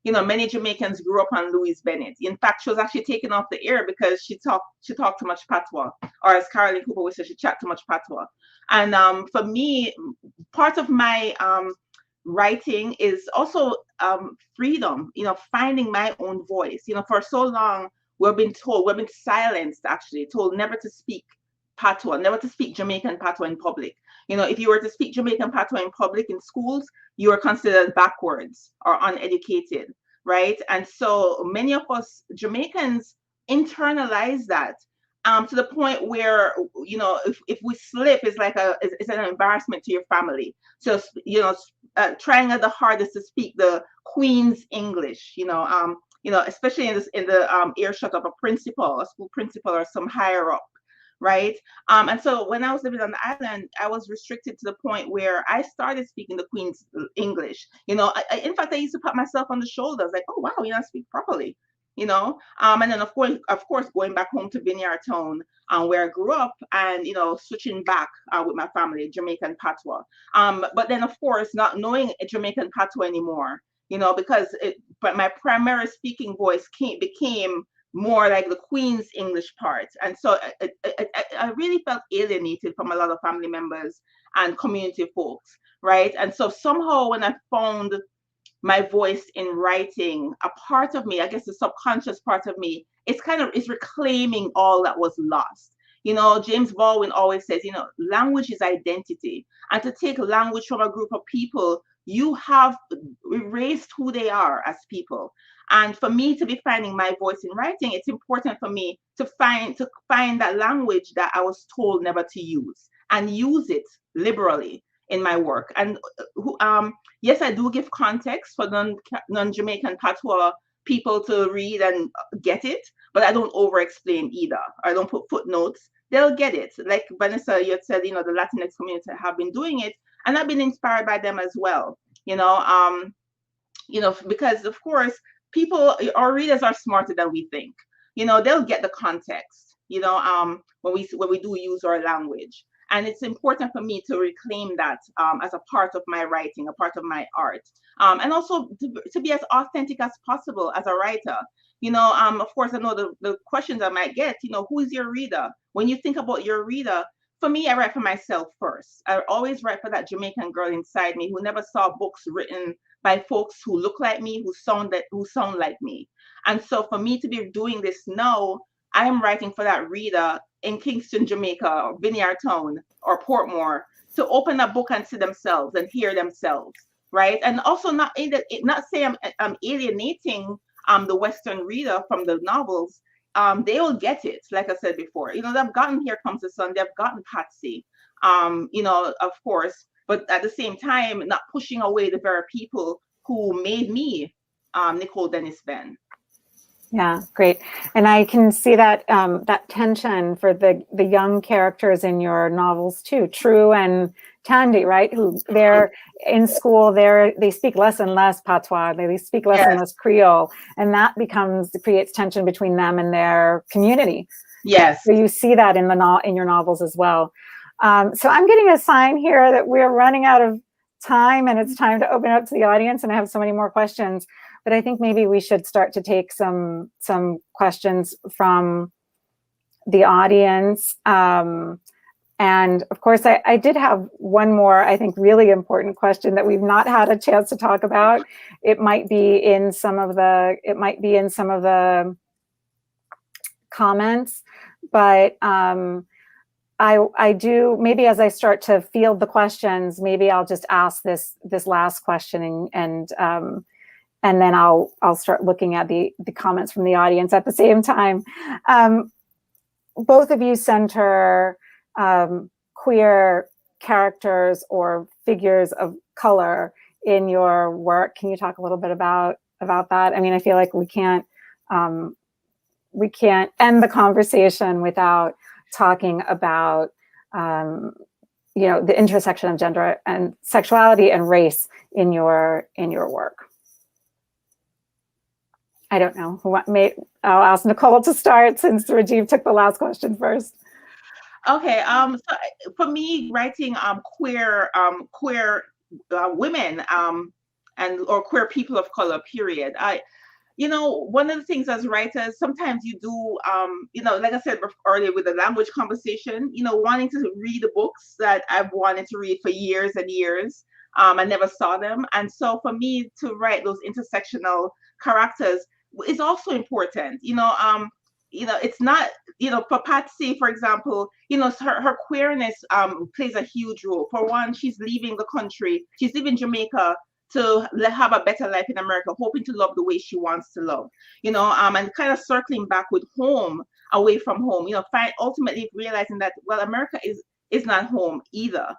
[SPEAKER 3] Many Jamaicans grew up on Louise Bennett. In fact, she was actually taken off the air because she talked too much patois, or as Caroline Cooper would say, she chat too much patois. And for me, part of my writing is also freedom. Finding my own voice. For so long we've been silenced, actually told never to speak patois, never to speak Jamaican patois in public. If you were to speak Jamaican patois in public in schools, you are considered backwards or uneducated, right? And so many of us Jamaicans internalize that to the point where, if we slip, it's an embarrassment to your family. So, trying the hardest to speak the Queen's English, especially in the earshot of a school principal, or some higher up, right? And so when I was living on the island, I was restricted to the point where I started speaking the Queen's English. In fact, I used to pat myself on the shoulders, like, "Oh wow, I speak properly." And then of course, going back home to Vineyard Town, where I grew up, and switching back with my family, Jamaican patois. But then of course, not knowing Jamaican patois anymore, but my primary speaking voice became more like the Queen's English part. And so I really felt alienated from a lot of family members and community folks, right? And so somehow when I found my voice in writing, a part of me, I guess the subconscious part of me, is reclaiming all that was lost. James Baldwin always says, language is identity. And to take language from a group of people, you have erased who they are as people. And for me to be finding my voice in writing, it's important for me to find that language that I was told never to use, and use it liberally in my work. And yes, I do give context for non-Jamaican patois people to read and get it, but I don't over-explain either. I don't put footnotes. They'll get it. Like Vanessa, you had said, the Latinx community have been doing it, and I've been inspired by them as well. Because of course, our readers are smarter than we think. They'll get the context. When we do use our language. And it's important for me to reclaim that as a part of my writing, a part of my art, and also to be as authentic as possible as a writer. Of course, I know the questions I might get, who is your reader? When you think about your reader, for me, I write for myself first. I always write for that Jamaican girl inside me who never saw books written by folks who look like me, who sound like me. And so for me to be doing this now, I am writing for that reader in Kingston, Jamaica, or Vineyard Town, or Portmore, to open a book and see themselves and hear themselves, right? And also not say I'm alienating the Western reader from the novels. They will get it, like I said before. They've gotten Here Comes the Sun, they've gotten Patsy, of course, but at the same time, not pushing away the very people who made me Nicole Dennis-Benn.
[SPEAKER 2] Yeah, great. And I can see that that tension for the young characters in your novels too, True and Tandy, right? Who they're in school, they speak less and less patois, they speak less and less Creole, and that creates tension between them and their community.
[SPEAKER 3] Yes.
[SPEAKER 2] So you see that in your novels as well. So I'm getting a sign here that we're running out of time and it's time to open up to the audience, and I have so many more questions. But I think maybe we should start to take some questions from the audience. And of course, I did have one more, I think, really important question that we've not had a chance to talk about. It might be in some of the comments, but I do, maybe as I start to field the questions, maybe I'll just ask this last question and then I'll start looking at the comments from the audience at the same time. Both of you center queer characters or figures of color in your work. Can you talk a little bit about that? I mean, I feel like we can't end the conversation without talking about the intersection of gender and sexuality and race in your work. I don't know. I'll ask Nicole to start since Rajiv took the last question first.
[SPEAKER 3] Okay. So for me, writing queer women or queer people of color, period. One of the things as writers, sometimes you do, like I said earlier with the language conversation, wanting to read the books that I've wanted to read for years and years. I never saw them. And so for me to write those intersectional characters is also important. It's not, for Patsy, for example, her queerness plays a huge role. For one, she's leaving the country. She's leaving Jamaica to have a better life in America, hoping to love the way she wants to love, and kind of circling back with home, away from home, ultimately realizing that, well, America is not home either,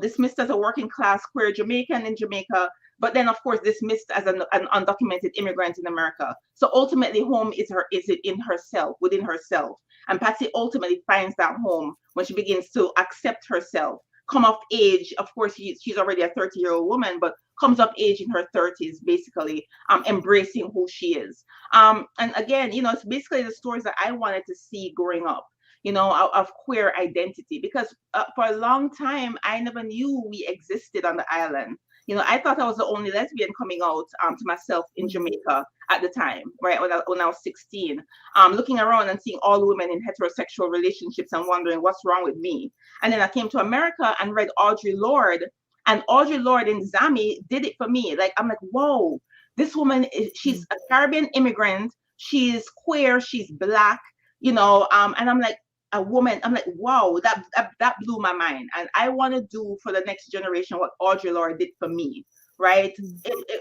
[SPEAKER 3] dismissed as a working class queer Jamaican in Jamaica, but then of course dismissed as an undocumented immigrant in America. So ultimately home is it in herself, within herself. And Patsy ultimately finds that home when she begins to accept herself, come of age. Of course, she's already a 30-year-old woman, but comes of age in her 30s, basically, embracing who she is. And again, it's basically the stories that I wanted to see growing up, of queer identity, because for a long time, I never knew we existed on the island. I thought I was the only lesbian coming out to myself in Jamaica at the time, right, when I was 16, looking around and seeing all women in heterosexual relationships and wondering what's wrong with me. And then I came to America and read Audre Lorde, and Audre Lorde in Zami did it for me. Like, I'm like, whoa, this woman, she's a Caribbean immigrant, she's queer, she's Black, and I'm like, a woman, I'm like, wow, that blew my mind. And I want to do for the next generation what Audre Lorde did for me, right?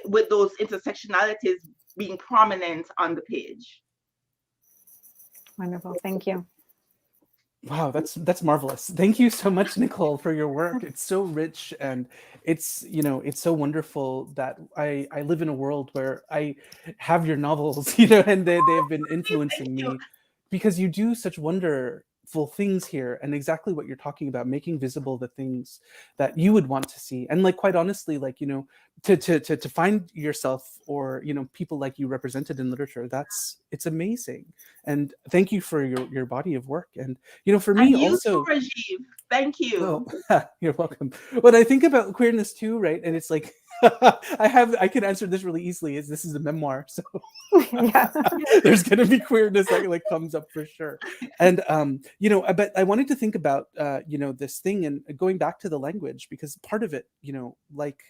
[SPEAKER 3] With those intersectionalities being prominent on the page.
[SPEAKER 2] Wonderful, thank you.
[SPEAKER 4] Wow, that's marvelous. Thank you so much, Nicole, for your work. It's so rich, and it's so wonderful that I live in a world where I have your novels, and they've been influencing me, because you do such wonderful things here, and exactly what you're talking about, making visible the things that you would want to see. And like, quite honestly, like, to find yourself or people like you represented in literature, it's amazing. And thank you for your body of work. And for me,
[SPEAKER 3] and you
[SPEAKER 4] also
[SPEAKER 3] too, Rajiv. Thank you.
[SPEAKER 4] Oh, you're welcome. When I think about queerness too, right, and it's like I can answer this really easily, is this is a memoir, so
[SPEAKER 2] Yeah.
[SPEAKER 4] there's gonna be queerness that like comes up for sure. And but I wanted to think about this thing, and going back to the language, because part of it, like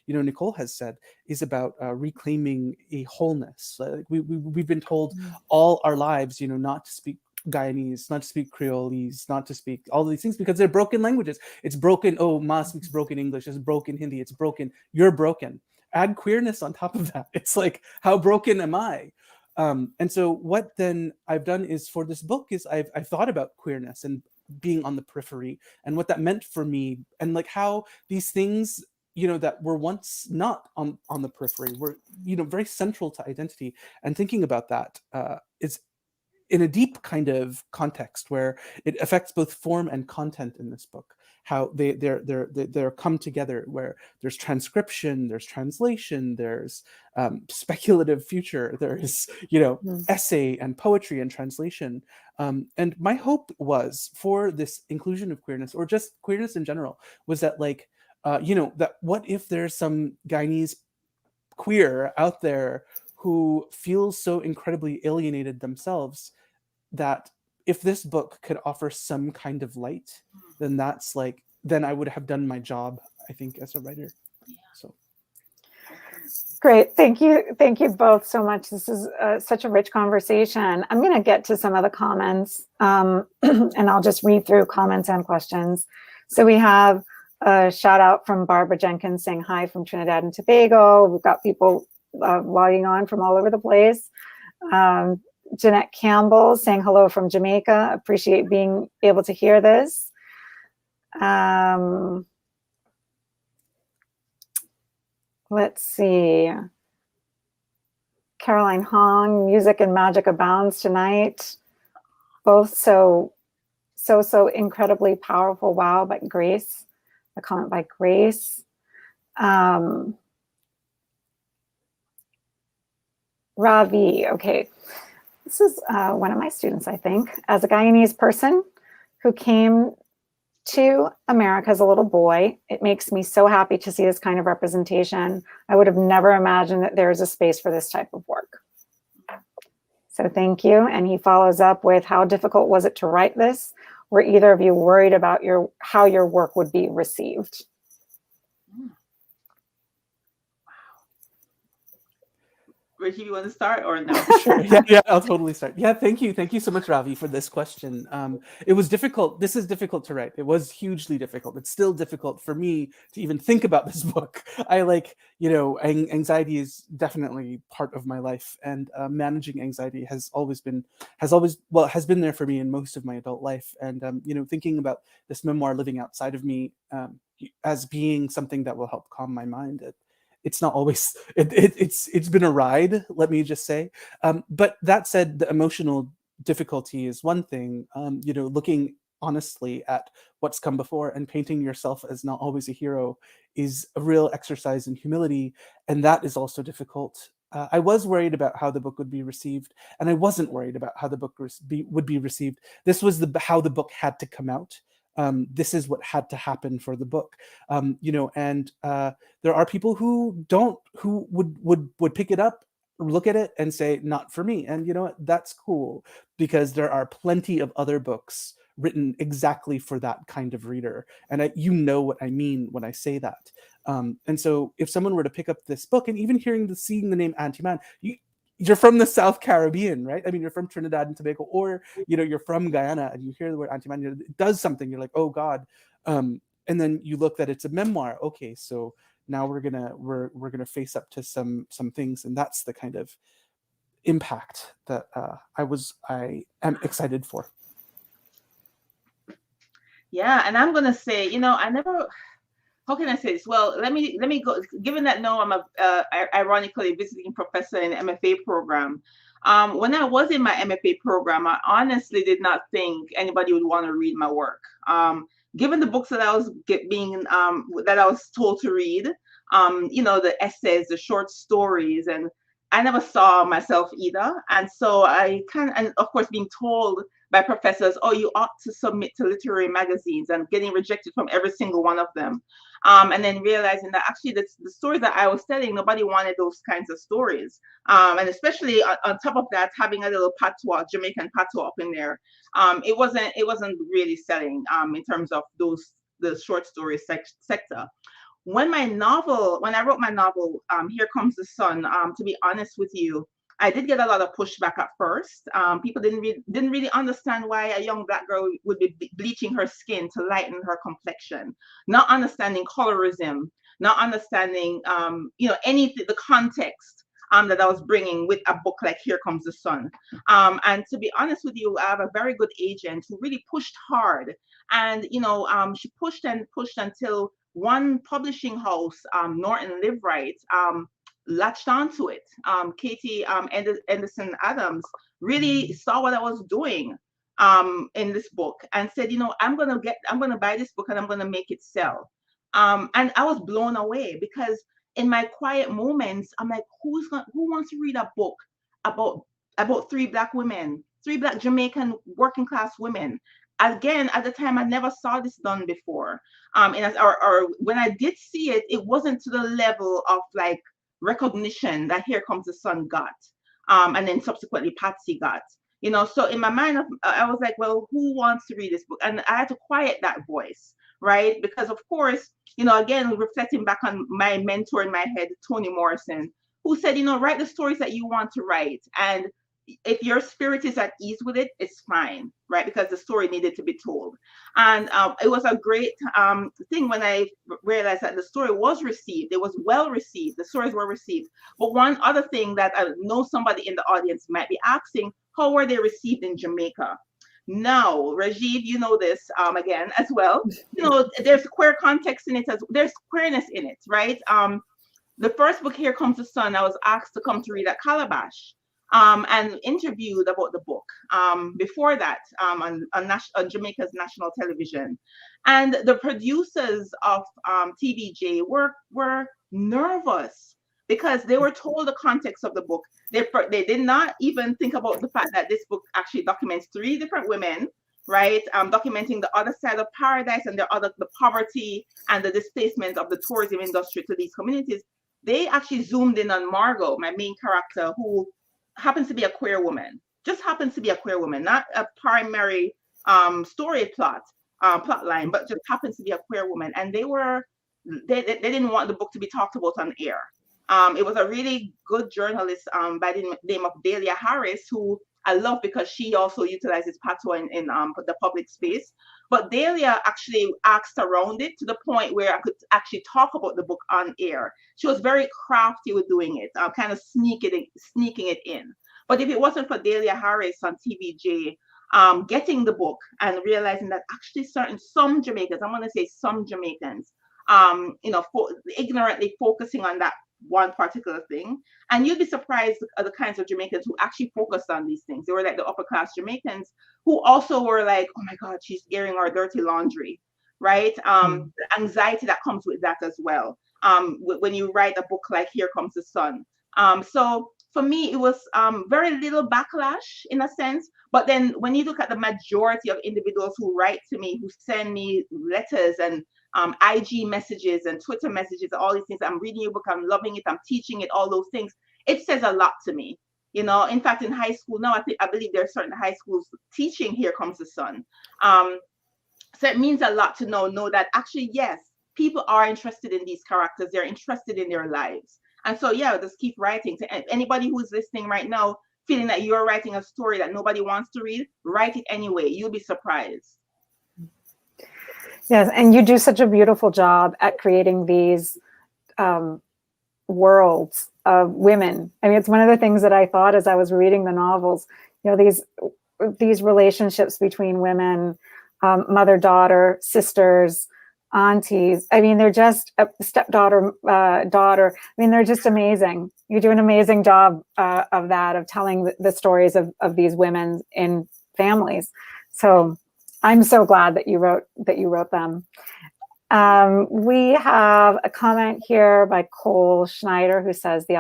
[SPEAKER 4] Nicole has said, is about reclaiming a wholeness. Like we've been told all our lives, not to speak Guyanese, not to speak Creolese, not to speak all of these things, because they're broken languages. It's broken. Oh, Ma speaks broken English. It's broken Hindi. It's broken. You're broken. Add queerness on top of that. It's like, how broken am I? And so what then I've done is, for this book, is I've thought about queerness and being on the periphery, and what that meant for me, and like how these things, that were once not on the periphery, were, very central to identity. And thinking about that is in a deep kind of context where it affects both form and content in this book. How they're come together, where there's transcription, there's translation, there's speculative future, there's essay and poetry and translation. And my hope was, for this inclusion of queerness, or just queerness in general, was that that what if there's some Guyanese queer out there who feels so incredibly alienated themselves, that if this book could offer some kind of light, then then I would have done my job, I think, as a writer. So
[SPEAKER 2] great. Thank you both so much. This is such a rich conversation. I'm going to get to some of the comments, and I'll just read through comments and questions. So we have a shout out from Barbara Jenkins saying hi from Trinidad and Tobago. We've got people logging on from all over the place. Jeanette Campbell saying hello from Jamaica. Appreciate being able to hear this. Let's see. Caroline Hong, music and magic abounds tonight. Both so incredibly powerful. Wow, by Grace. A comment by Grace. Ravi, okay. This is one of my students, I think. As a Guyanese person who came to America as a little boy, it makes me so happy to see this kind of representation. I would have never imagined that there is a space for this type of work. So thank you. And he follows up with, how difficult was it to write this? Were either of you worried about how your work would be received?
[SPEAKER 3] Rajiv, you want to start or no?
[SPEAKER 4] Sure. Yeah, I'll totally start. Yeah, thank you so much, Ravi, for this question. It was difficult. This is difficult to write. It was hugely difficult. It's still difficult for me to even think about this book. I anxiety is definitely part of my life, and managing anxiety has been there for me in most of my adult life. And thinking about this memoir living outside of me as being something that will help calm my mind. It's not always, it's been a ride, let me just say. But that said, the emotional difficulty is one thing. Looking honestly at what's come before and painting yourself as not always a hero is a real exercise in humility. And that is also difficult. I was worried about how the book would be received, and I wasn't worried about how the book would be received. This was how the book had to come out. This is what had to happen for the book, and there are people who would pick it up, look at it, and say, not for me. And you know what? That's cool, because there are plenty of other books written exactly for that kind of reader. And you know what I mean when I say that. And so if someone were to pick up this book, and even seeing the name Anti-Man, you're from the South Caribbean, right? I mean, you're from Trinidad and Tobago, or you're from Guyana, and you hear the word Anti-Man, it does something. You're like, oh God. And then you look that it's a memoir. Okay, so now we're gonna face up to some things, and that's the kind of impact that I am excited for.
[SPEAKER 3] Yeah, and I'm gonna say, I never. How can I say this? Well, let me go. Given that now I'm ironically visiting professor in the MFA program. When I was in my MFA program, I honestly did not think anybody would want to read my work. Given the books that I was that I was told to read, the essays, the short stories, and I never saw myself either. And so and of course being told by professors, oh, you ought to submit to literary magazines, and getting rejected from every single one of them. And then realizing that actually the stories that I was telling, nobody wanted those kinds of stories. And especially on top of that, having a little patois, Jamaican patois up in there, it wasn't really selling in terms of the short story sector. When I wrote my novel, Here Comes the Sun, to be honest with you, I did get a lot of pushback at first. People didn't really understand why a young Black girl would be bleaching her skin to lighten her complexion, not understanding colorism, not understanding, anything, the context that I was bringing with a book like Here Comes the Sun. And to be honest with you, I have a very good agent who really pushed hard. And, she pushed and pushed until one publishing house, Norton Live Right, latched onto it. Katie Anderson Adams really saw what I was doing in this book and said, I'm gonna buy this book and I'm gonna make it sell. And I was blown away because in my quiet moments, I'm like, who wants to read a book about three Black women, three Black Jamaican working class women? Again, at the time, I never saw this done before. Or when I did see it, it wasn't to the level of like recognition that Here Comes the Sun got, and then subsequently Patsy got. So in my mind, I was like, well, who wants to read this book? And I had to quiet that voice, right? Because of course, again, reflecting back on my mentor in my head, Toni Morrison, who said, write the stories that you want to write. And if your spirit is at ease with it, it's fine, right? Because the story needed to be told. And it was a great thing when I realized that the story was received. It was well received. The stories were received. But one other thing that I know somebody in the audience might be asking, how were they received in Jamaica? Now, Rajiv, you know this again as well. There's queer context in it, there's queerness in it, right? The first book, Here Comes the Sun, I was asked to come to read at Calabash. And interviewed about the book before that on Jamaica's national television. And the producers of TVJ were nervous because they were told the context of the book. They did not even think about the fact that this book actually documents three different women, right? Documenting the other side of paradise and the poverty and the displacement of the tourism industry to these communities. They actually zoomed in on Margot, my main character, who happens to be a queer woman, just happens to be a queer woman, not a primary story plot line, but just happens to be a queer woman. And they didn't want the book to be talked about on air. It was a really good journalist by the name of Dahlia Harris, who I love because she also utilizes patois in the public space. But Dahlia actually asked around it to the point where I could actually talk about the book on air. She was very crafty with doing it, kind of sneaking it in. But if it wasn't for Dahlia Harris on TVJ getting the book and realizing that actually some Jamaicans, I'm going to say some Jamaicans, ignorantly focusing on that one particular thing. And you'd be surprised at the kinds of Jamaicans who actually focused on these things. They were like the upper class Jamaicans who also were like, oh my God, she's airing our dirty laundry, right? The anxiety that comes with that as well. When you write a book like Here Comes the Sun. So for me, it was very little backlash in a sense. But then when you look at the majority of individuals who write to me, who send me letters and IG messages and Twitter messages, all these things, I'm reading your book, I'm loving it, I'm teaching it, all those things, it says a lot to me. In fact, in high school now, I believe there are certain high schools teaching Here Comes the Sun. So it means a lot to know that actually, yes, people are interested in these characters, they're interested in their lives. And so, yeah, just keep writing. To anybody who's listening right now, feeling that you're writing a story that nobody wants to read, write it anyway. You'll be surprised.
[SPEAKER 2] Yes, and you do such a beautiful job at creating these worlds of women. I mean, it's one of the things that I thought as I was reading the novels, these relationships between women, mother, daughter, sisters, aunties. I mean, they're just a stepdaughter, daughter. I mean, they're just amazing. You do an amazing job of that, of telling the stories of these women in families. So I'm so glad that you wrote them. We have a comment here by Cole Schneider, who says the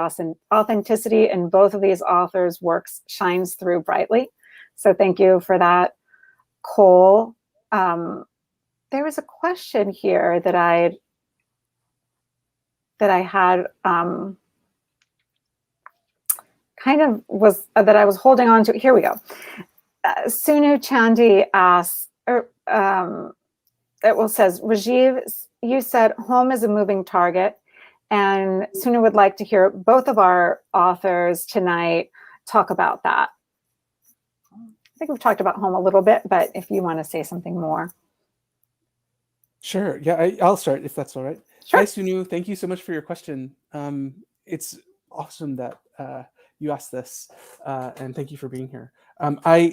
[SPEAKER 2] authenticity in both of these authors' works shines through brightly. So thank you for that, Cole. There was a question here that I had kind of was that I was holding on to. Here we go. Sunu Chandy asks, says, Rajiv, you said home is a moving target, and Sunu would like to hear both of our authors tonight talk about that. I think we've talked about home a little bit, but if you want to say something more.
[SPEAKER 4] Sure. Yeah, I'll start if that's all right.
[SPEAKER 2] Sure.
[SPEAKER 4] Hi, Sunu. Thank you so much for your question. It's awesome that you asked this, and thank you for being here.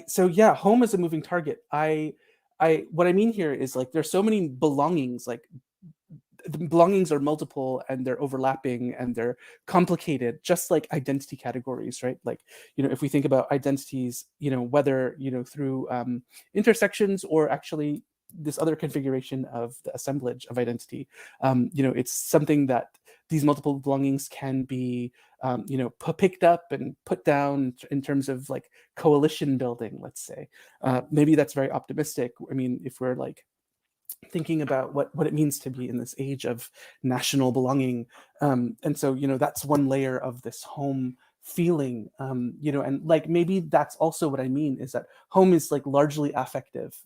[SPEAKER 4] So yeah, home is a moving target. What I mean here is like there's so many belongings. Like the belongings are multiple and they're overlapping and they're complicated, just like identity categories, right? Like, if we think about identities, whether, through intersections or actually this other configuration of the assemblage of identity, it's something that these multiple belongings can be, picked up and put down in terms of like coalition building, let's say. Maybe that's very optimistic. I mean, if we're like thinking about what it means to be in this age of national belonging. And so, that's one layer of this home feeling, and like maybe that's also what I mean is that home is like largely affective,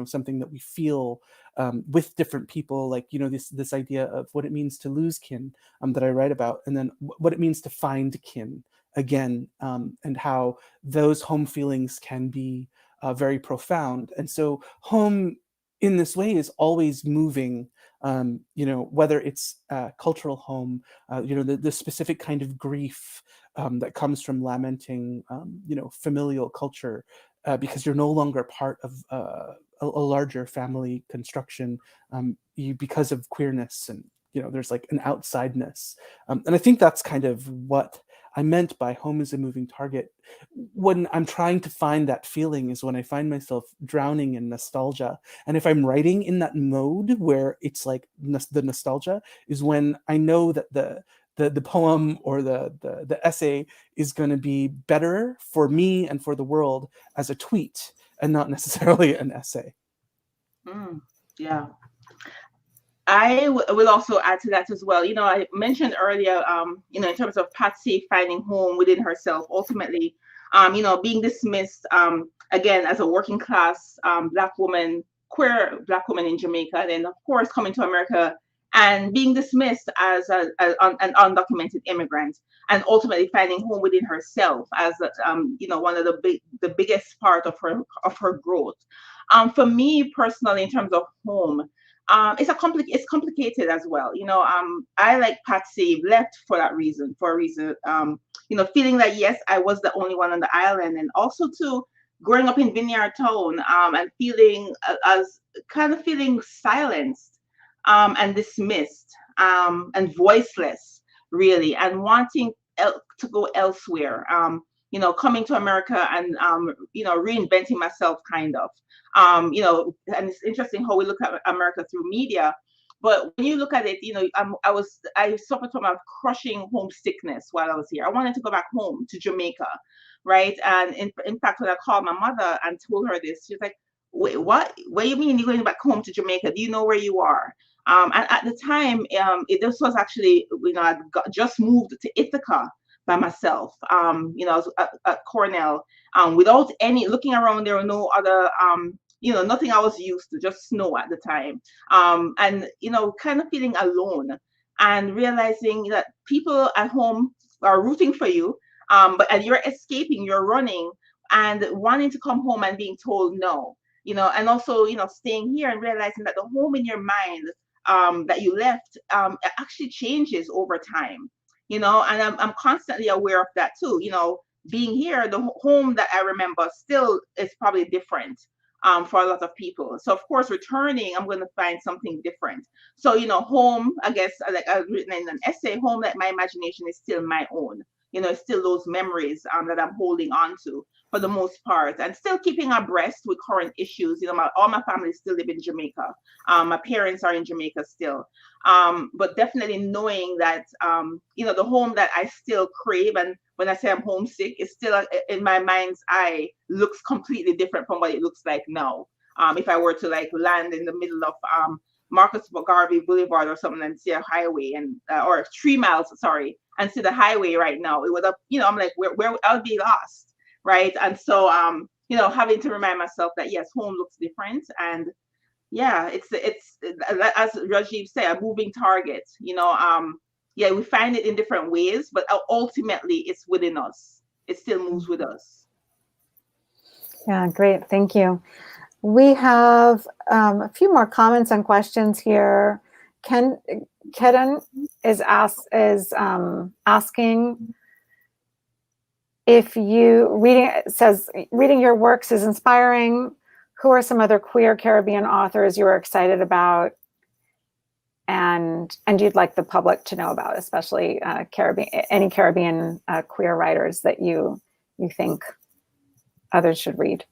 [SPEAKER 4] something that we feel with different people, like, this idea of what it means to lose kin that I write about, and then what it means to find kin again, and how those home feelings can be very profound. And so home in this way is always moving, whether it's cultural home, the specific kind of grief that comes from lamenting, familial culture, because you're no longer part of a larger family construction, because of queerness, and there's like an outsideness, and I think that's kind of what I meant by home is a moving target. When I'm trying to find that feeling is when I find myself drowning in nostalgia. And if I'm writing in that mode where it's like the nostalgia is when I know that the poem or the essay is going to be better for me and for the world as a tweet and not necessarily an essay.
[SPEAKER 3] Yeah. I will also add to that as well. I mentioned earlier, in terms of Patsy finding home within herself, ultimately, being dismissed, again, as a working class Black woman, queer Black woman in Jamaica, and then of course coming to America and being dismissed as an undocumented immigrant, and ultimately finding home within herself as one of the biggest part of her growth. For me personally, in terms of home, it's complicated as well. I, like Patsy, left for a reason, feeling that yes, I was the only one on the island, and also too growing up in Vineyard Town, and feeling feeling silenced, and dismissed, and voiceless, really, and wanting to go elsewhere. Coming to America and reinventing myself, kind of. And it's interesting how we look at America through media, but when you look at it, I suffered from a crushing homesickness while I was here. I wanted to go back home to Jamaica, right? And in fact, when I called my mother and told her this, she was like, "Wait, what? What do you mean you're going back home to Jamaica? Do you know where you are?" And at the time, this was actually, I just moved to Ithaca by myself. I was at Cornell, without any looking around. There were no other, nothing I was used to, just snow at the time. And kind of feeling alone and realizing that people at home are rooting for you, and you're escaping, you're running, and wanting to come home and being told no. And also staying here and realizing that the home in your mind, that you left, actually changes over time. And I'm constantly aware of that too. Being here, the home that I remember still is probably different, for a lot of people. So of course, returning, I'm going to find something different. So home, I guess, like I've written in an essay, home, like my imagination is still my own. It's still those memories that I'm holding on to for the most part, and still keeping abreast with current issues. All my family still live in Jamaica. My parents are in Jamaica still. But definitely knowing that, the home that I still crave, and when I say I'm homesick, is still in my mind's eye, looks completely different from what it looks like now. If I were to like land in the middle of Marcus Garvey Boulevard or something and see a highway, and or 3 miles, sorry, and see the highway right now, it would have, I'm like, where I'll be lost, right? And so, having to remind myself that yes, home looks different, and yeah, it's as Rajiv said, a moving target. Yeah, we find it in different ways, but ultimately it's within us. it still moves with us.
[SPEAKER 2] Yeah, great. Thank you. We have a few more comments and questions here. Kedon is asking if reading your works is inspiring. Who are some other queer Caribbean authors you are excited about and you'd like the public to know about, especially any Caribbean queer writers that you think others should read?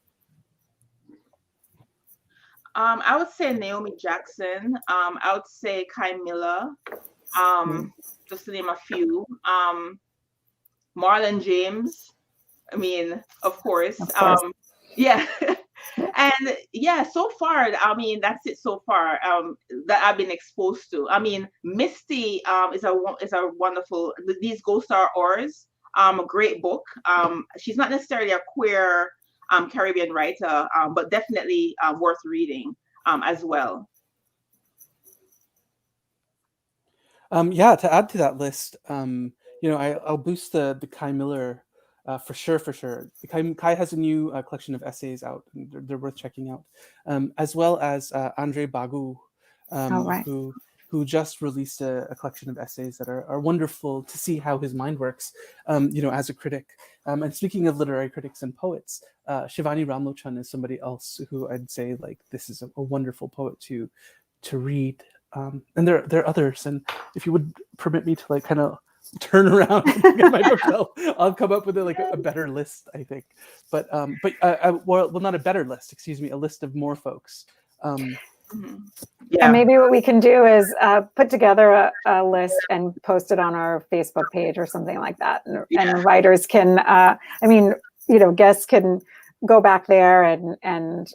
[SPEAKER 3] I would say Naomi Jackson. I would say Kai Miller, just to name a few. Marlon James. I mean, of course. Yeah. And yeah, so far, I mean, that's it so far that I've been exposed to. I mean, Misty is a wonderful, These Ghosts Are Ours, a great book. She's not necessarily a queer Caribbean writer, but definitely worth reading as well.
[SPEAKER 4] Yeah, to add to that list, I'll boost the Kai Miller for sure. Kai has a new collection of essays out, and they're worth checking out, as well as Andre Bagu,
[SPEAKER 2] Right.
[SPEAKER 4] who just released a collection of essays that are wonderful to see how his mind works, as a critic. And speaking of literary critics and poets, Shivani Ramlochan is somebody else who I'd say this is a wonderful poet to read. And there are others, and if you would permit me to kind of turn around and look at my bookshelf, I'll come up with a better list, I think. But well, not a better list, excuse me, a list of more folks.
[SPEAKER 2] Yeah. And maybe what we can do is put together a list and post it on our Facebook page or something like that, and writers can, guests can go back there and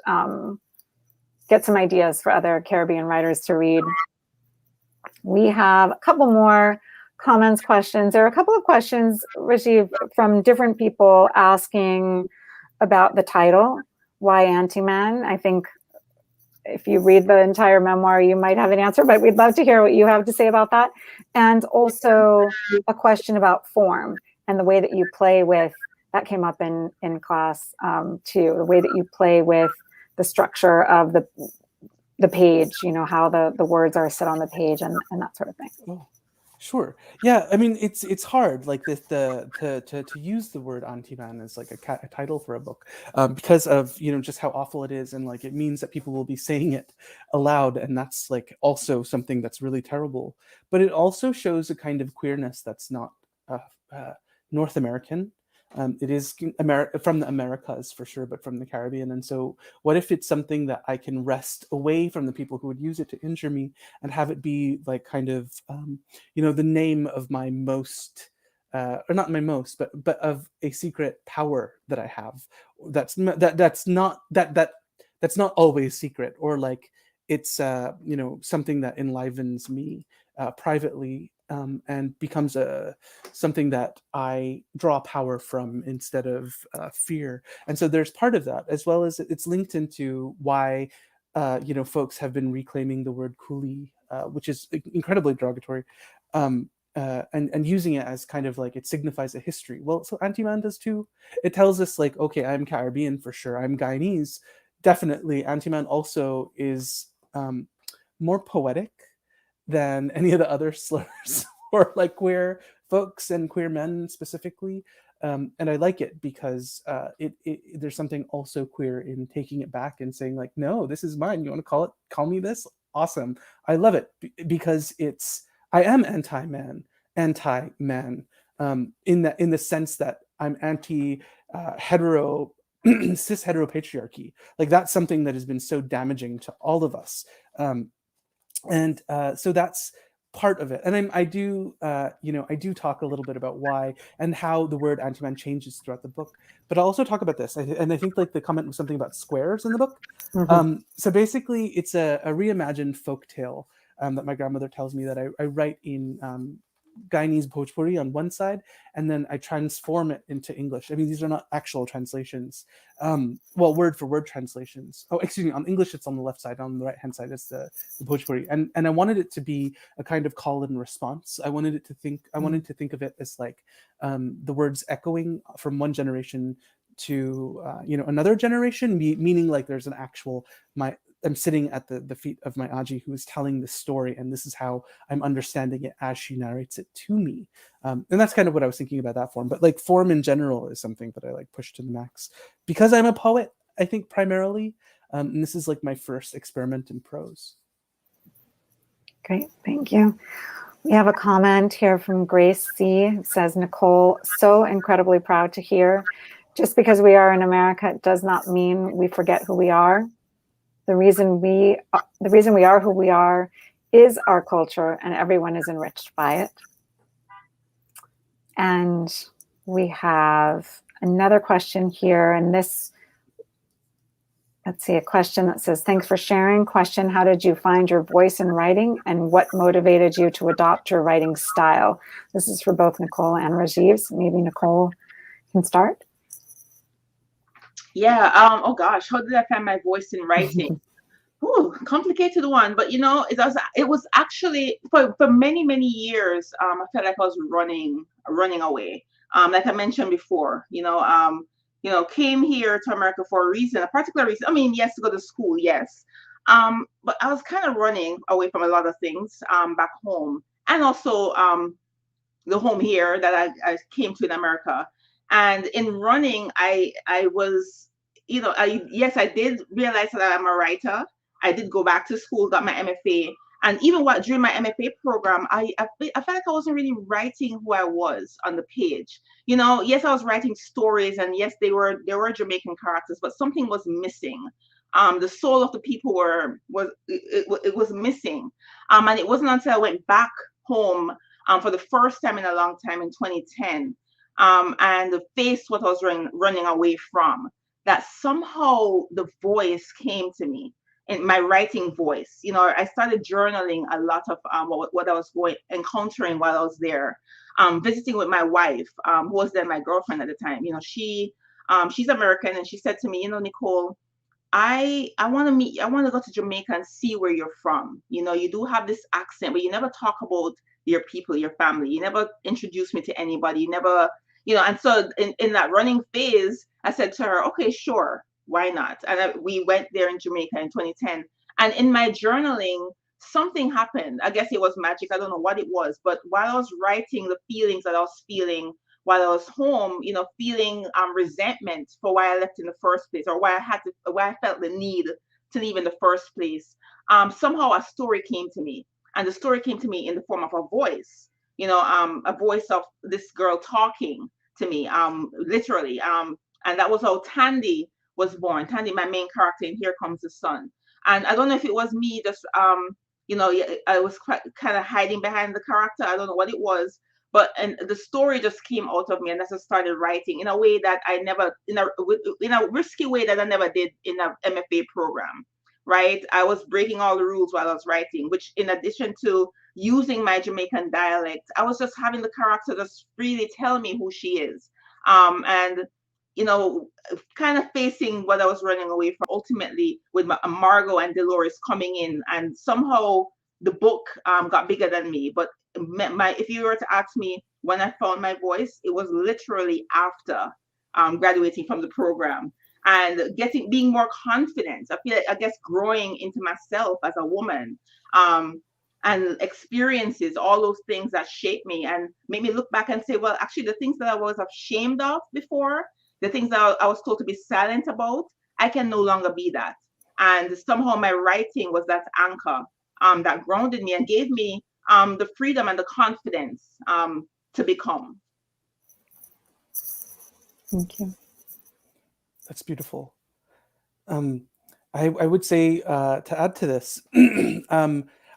[SPEAKER 2] get some ideas for other Caribbean writers to read. We have a couple more comments, questions. There are a couple of questions, Rajiv, from different people asking about the title, Why Anti-Man? I think if you read the entire memoir, you might have an answer, but we'd love to hear what you have to say about that. And also a question about form and the way that you play with, that came up in class too, the way that you play with the structure of the page, how the words are set on the page and that sort of thing.
[SPEAKER 4] Oh, sure. Yeah, I mean, it's hard to use the word anti-man as a title for a book because of just how awful it is, and it means that people will be saying it aloud, and that's also something that's really terrible. But it also shows a kind of queerness that's not North American. It is from the Americas for sure, but from the Caribbean. And so what if it's something that I can wrest away from the people who would use it to injure me and have it be the name of my most, or not my most, but of a secret power that I have. That's not always secret, or it's something that enlivens me privately. And becomes something that I draw power from instead of fear. And so there's part of that, as well as it's linked into why folks have been reclaiming the word coolie, which is incredibly derogatory, and using it as kind of it signifies a history. Well, so anti-man does too. It tells us okay, I'm Caribbean for sure, I'm Guyanese, definitely. Anti-man also is more poetic than any of the other slurs or queer folks and queer men specifically. And I like it because there's something also queer in taking it back and saying no, this is mine. You want to call me this? Awesome. I love it because I am anti-man in the sense that I'm anti hetero cis heteropatriarchy. That's something that has been so damaging to all of us. And so that's part of it. And I do talk a little bit about why and how the word anti-man changes throughout the book. But I'll also talk about this. And I think the comment was something about squares in the book. Mm-hmm. So basically, it's a reimagined folk tale that my grandmother tells me that I write in Guyanese Bhojpuri on one side, and then I transform it into English. I mean, these are not actual translations, well, word for word translations. Oh, excuse me, on English it's on the left side, on the right hand side it's the Bhojpuri, and I wanted it to be a kind of call and response. I wanted to think of it as like the words echoing from one generation to another generation, meaning like there's an actual I'm sitting at the feet of my Aji who is telling this story, and this is how I'm understanding it as she narrates it to me. And that's kind of what I was thinking about that form. But like form in general is something that I like push to the max because I'm a poet, I think, primarily. And this is like my first experiment in prose.
[SPEAKER 2] Great, thank you. We have a comment here from Grace C. It says, Nicole, so incredibly proud to hear. Just because we are in America does not mean we forget who we are. The reason we are who we are is our culture, and everyone is enriched by it. And we have another question here, and this, let's see, a question that says, thanks for sharing. Question, how did you find your voice in writing, and what motivated you to adopt your writing style? This is for both Nicole and Rajiv, so maybe Nicole can start.
[SPEAKER 3] Yeah. Oh gosh, how did I find my voice in writing? Ooh, complicated one. But it was actually for many years. I felt like I was running away. Like I mentioned before, came here to America for a particular reason. I mean, yes, to go to school, yes. But I was kind of running away from a lot of things back home, and also the home here that I came to in America. And in running, I was, I did realize that I'm a writer. I did go back to school, got my MFA. And even during my MFA program, I felt like I wasn't really writing who I was on the page. Yes, I was writing stories, and yes, they were Jamaican characters, but something was missing. The soul of the people was missing. And it wasn't until I went back home for the first time in a long time in 2010, and faced what I was running away from, that somehow the voice came to me. In my writing voice, I started journaling a lot of what I was encountering while I was there, visiting with my wife, who was then my girlfriend at the time. She's American, and she said to me, Nicole, I want to go to Jamaica and see where you're from. You do have this accent, but you never talk about your people, your family. You never introduce me to anybody. You never, and so in that running phase, I said to her, okay, sure. Why not? And we went there in Jamaica in 2010. And in my journaling, something happened. I guess it was magic. I don't know what it was. But while I was writing the feelings that I was feeling while I was home, feeling resentment for why I left in the first place, or why I felt the need to leave in the first place, somehow a story came to me. And the story came to me in the form of a voice, a voice of this girl talking to me, literally. And that was how Tandy was born. Tandy, my main character in Here Comes the Sun. And I don't know if it was me just, I was kind of hiding behind the character. I don't know what it was, and the story just came out of me, and I just started writing in a way that I never, in a risky way that I never did in a MFA program, right? I was breaking all the rules while I was writing, which in addition to using my Jamaican dialect, I was just having the character just really tell me who she is. And kind of facing what I was running away from, ultimately with Margot and Dolores coming in, and somehow the book got bigger than me. But if you were to ask me when I found my voice, it was literally after graduating from the program and being more confident. I guess growing into myself as a woman, and experiences, all those things that shaped me and made me look back and say, well, actually the things that I was ashamed of before, the things that I was told to be silent about, I can no longer be that. And somehow my writing was that anchor that grounded me and gave me the freedom and the confidence to become.
[SPEAKER 2] Thank you.
[SPEAKER 4] That's beautiful. I would say to add to this,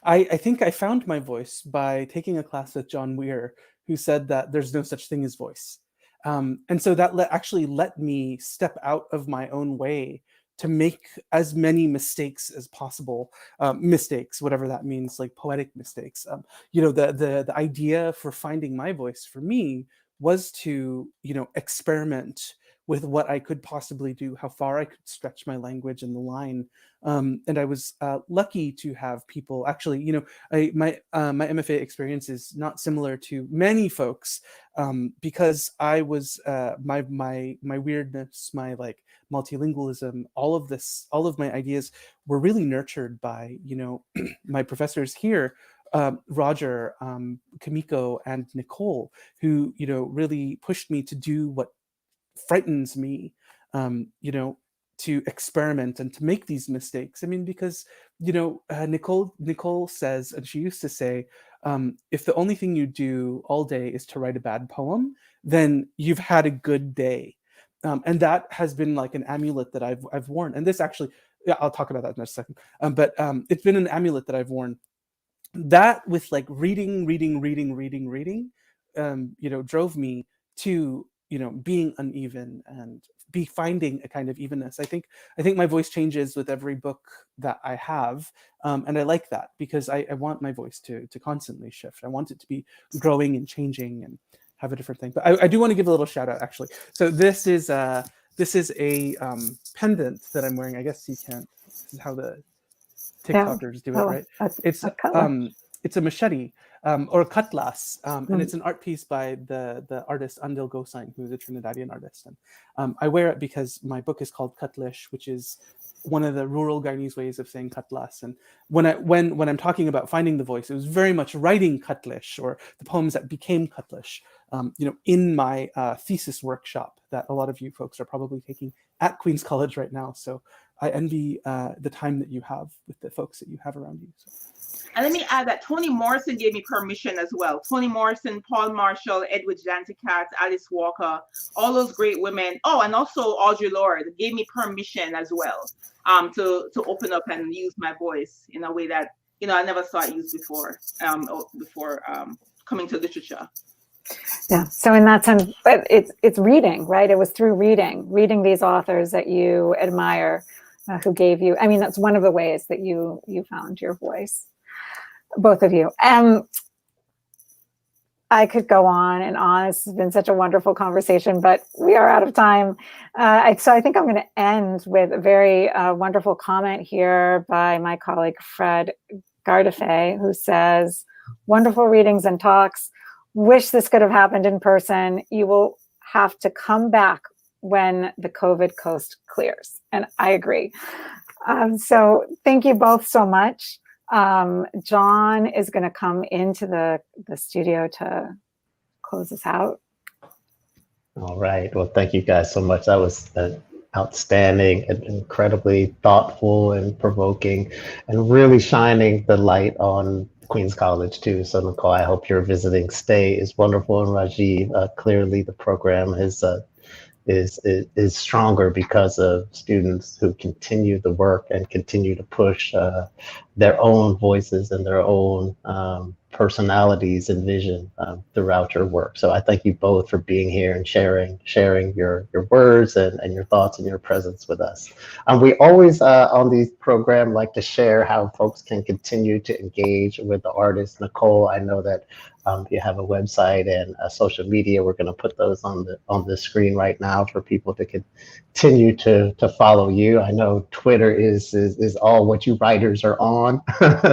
[SPEAKER 4] I think I found my voice by taking a class with John Weir, who said that there's no such thing as voice. And so that actually let me step out of my own way to make as many mistakes as possible, mistakes, whatever that means, like poetic mistakes. The idea for finding my voice for me was to, experiment with what I could possibly do, how far I could stretch my language and the line. And I was lucky to have people actually, my MFA experience is not similar to many folks, because I was my weirdness, my like multilingualism, all of my ideas were really nurtured by, my professors here, Roger, Kamiko, and Nicole, who, really pushed me to do what frightens me, to experiment and to make these mistakes. I mean, because, Nicole says, and she used to say, if the only thing you do all day is to write a bad poem, then you've had a good day. And that has been like an amulet that I've worn. And this actually, yeah, I'll talk about that in a second. But it's been an amulet that I've worn. That with like reading, drove me to, being uneven and finding a kind of evenness. I think my voice changes with every book that I have. And I like that because I want my voice to constantly shift. I want it to be growing and changing and have a different thing. But I do want to give a little shout out actually. So this is a pendant that I'm wearing. I guess you can't, this is how the TikTokers do it, right? It's a machete, or a cutlass, and it's an art piece by the artist Andil Gosain, who's a Trinidadian artist. And I wear it because my book is called Cutlish, which is one of the rural Guyanese ways of saying cutlass. And when I'm talking about finding the voice, it was very much writing Cutlish, or the poems that became Cutlish, in my thesis workshop that a lot of you folks are probably taking at Queen's College right now. So I envy the time that you have with the folks that you have around you. So.
[SPEAKER 3] And let me add that Toni Morrison gave me permission as well. Toni Morrison, Paul Marshall, Edward Danticat, Alice Walker, all those great women. Oh, and also Audre Lorde gave me permission as well, to open up and use my voice in a way that, I never saw it used before, coming to literature.
[SPEAKER 2] Yeah. So in that sense, but it's reading, right? It was through reading these authors that you admire, who gave you. I mean, that's one of the ways that you found your voice, both of you. I could go on and on. This has been such a wonderful conversation, but we are out of time. So I think I'm going to end with a very wonderful comment here by my colleague Fred Gardefay, who says, "Wonderful readings and talks. Wish this could have happened in person. You will have to come back when the COVID coast clears." And I agree. So thank you both so much. John is going to come into the studio to close us out.
[SPEAKER 1] All right. Well, thank you guys so much. That was outstanding and incredibly thoughtful and provoking, and really shining the light on Queen's College too. So Nicole, I hope your visiting stay is wonderful. And Rajiv, clearly the program is stronger because of students who continue the work and continue to push their own voices and their own personalities and vision throughout your work. So I thank you both for being here and sharing your words and your thoughts and your presence with us. We always on these programs like to share how folks can continue to engage with the artist. Nicole, I know that you have a website and social media. We're going to put those on the screen right now for people to continue to follow you. I know Twitter is all what you writers are on.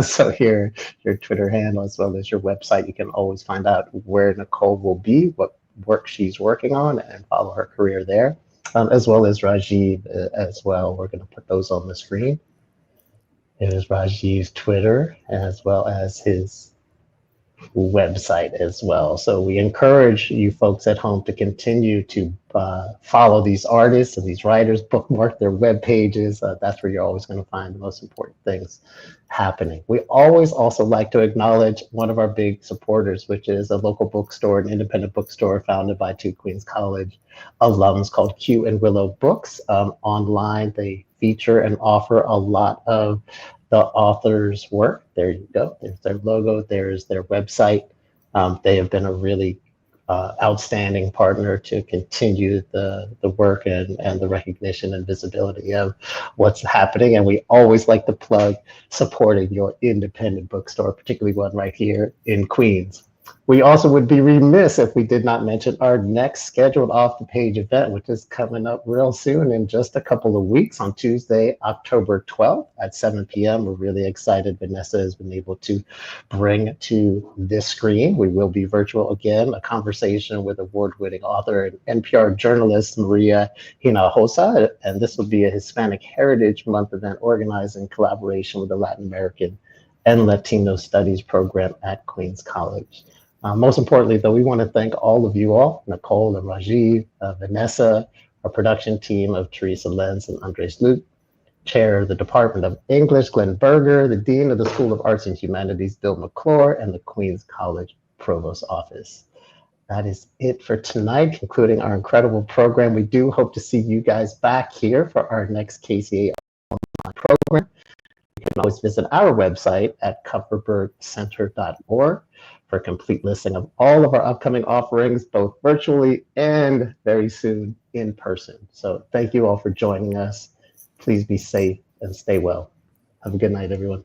[SPEAKER 1] So here, your Twitter handle as well as your website, you can always find out where Nicole will be, what work she's working on, and follow her career there, as well as Rajiv as well. We're going to put those on the screen. There's Rajiv's Twitter as well as his website as well. So we encourage you folks at home to continue to follow these artists and these writers, bookmark their web pages. That's where you're always going to find the most important things happening. We always also like to acknowledge one of our big supporters, which is a local bookstore, an independent bookstore founded by two Queen's College alums called Q and Willow Books. Online, they feature and offer a lot of the author's work. There you go. There's their logo. There's their website. They have been a really outstanding partner to continue the work and the recognition and visibility of what's happening. And we always like to plug supporting your independent bookstore, particularly one right here in Queens. We also would be remiss if we did not mention our next scheduled Off the Page event, which is coming up real soon in just a couple of weeks on Tuesday, October 12th at 7 p.m. We're really excited. Vanessa has been able to bring to this screen. We will be virtual again, a conversation with award-winning author and NPR journalist Maria Hinojosa. And this will be a Hispanic Heritage Month event organized in collaboration with the Latin American and Latino Studies program at Queens College. Most importantly, though, we want to thank all of you all, Nicole and Rajiv, Vanessa, our production team of Teresa Lenz and Andres Luke, Chair of the Department of English, Glenn Berger, the Dean of the School of Arts and Humanities, Bill McClure, and the Queens College Provost Office. That is it for tonight, concluding our incredible program. We do hope to see you guys back here for our next KCA online program. You can always visit our website at kupferbergcenter.org for a complete listing of all of our upcoming offerings, both virtually and very soon in person. So thank you all for joining us. Please be safe and stay well. Have a good night, everyone.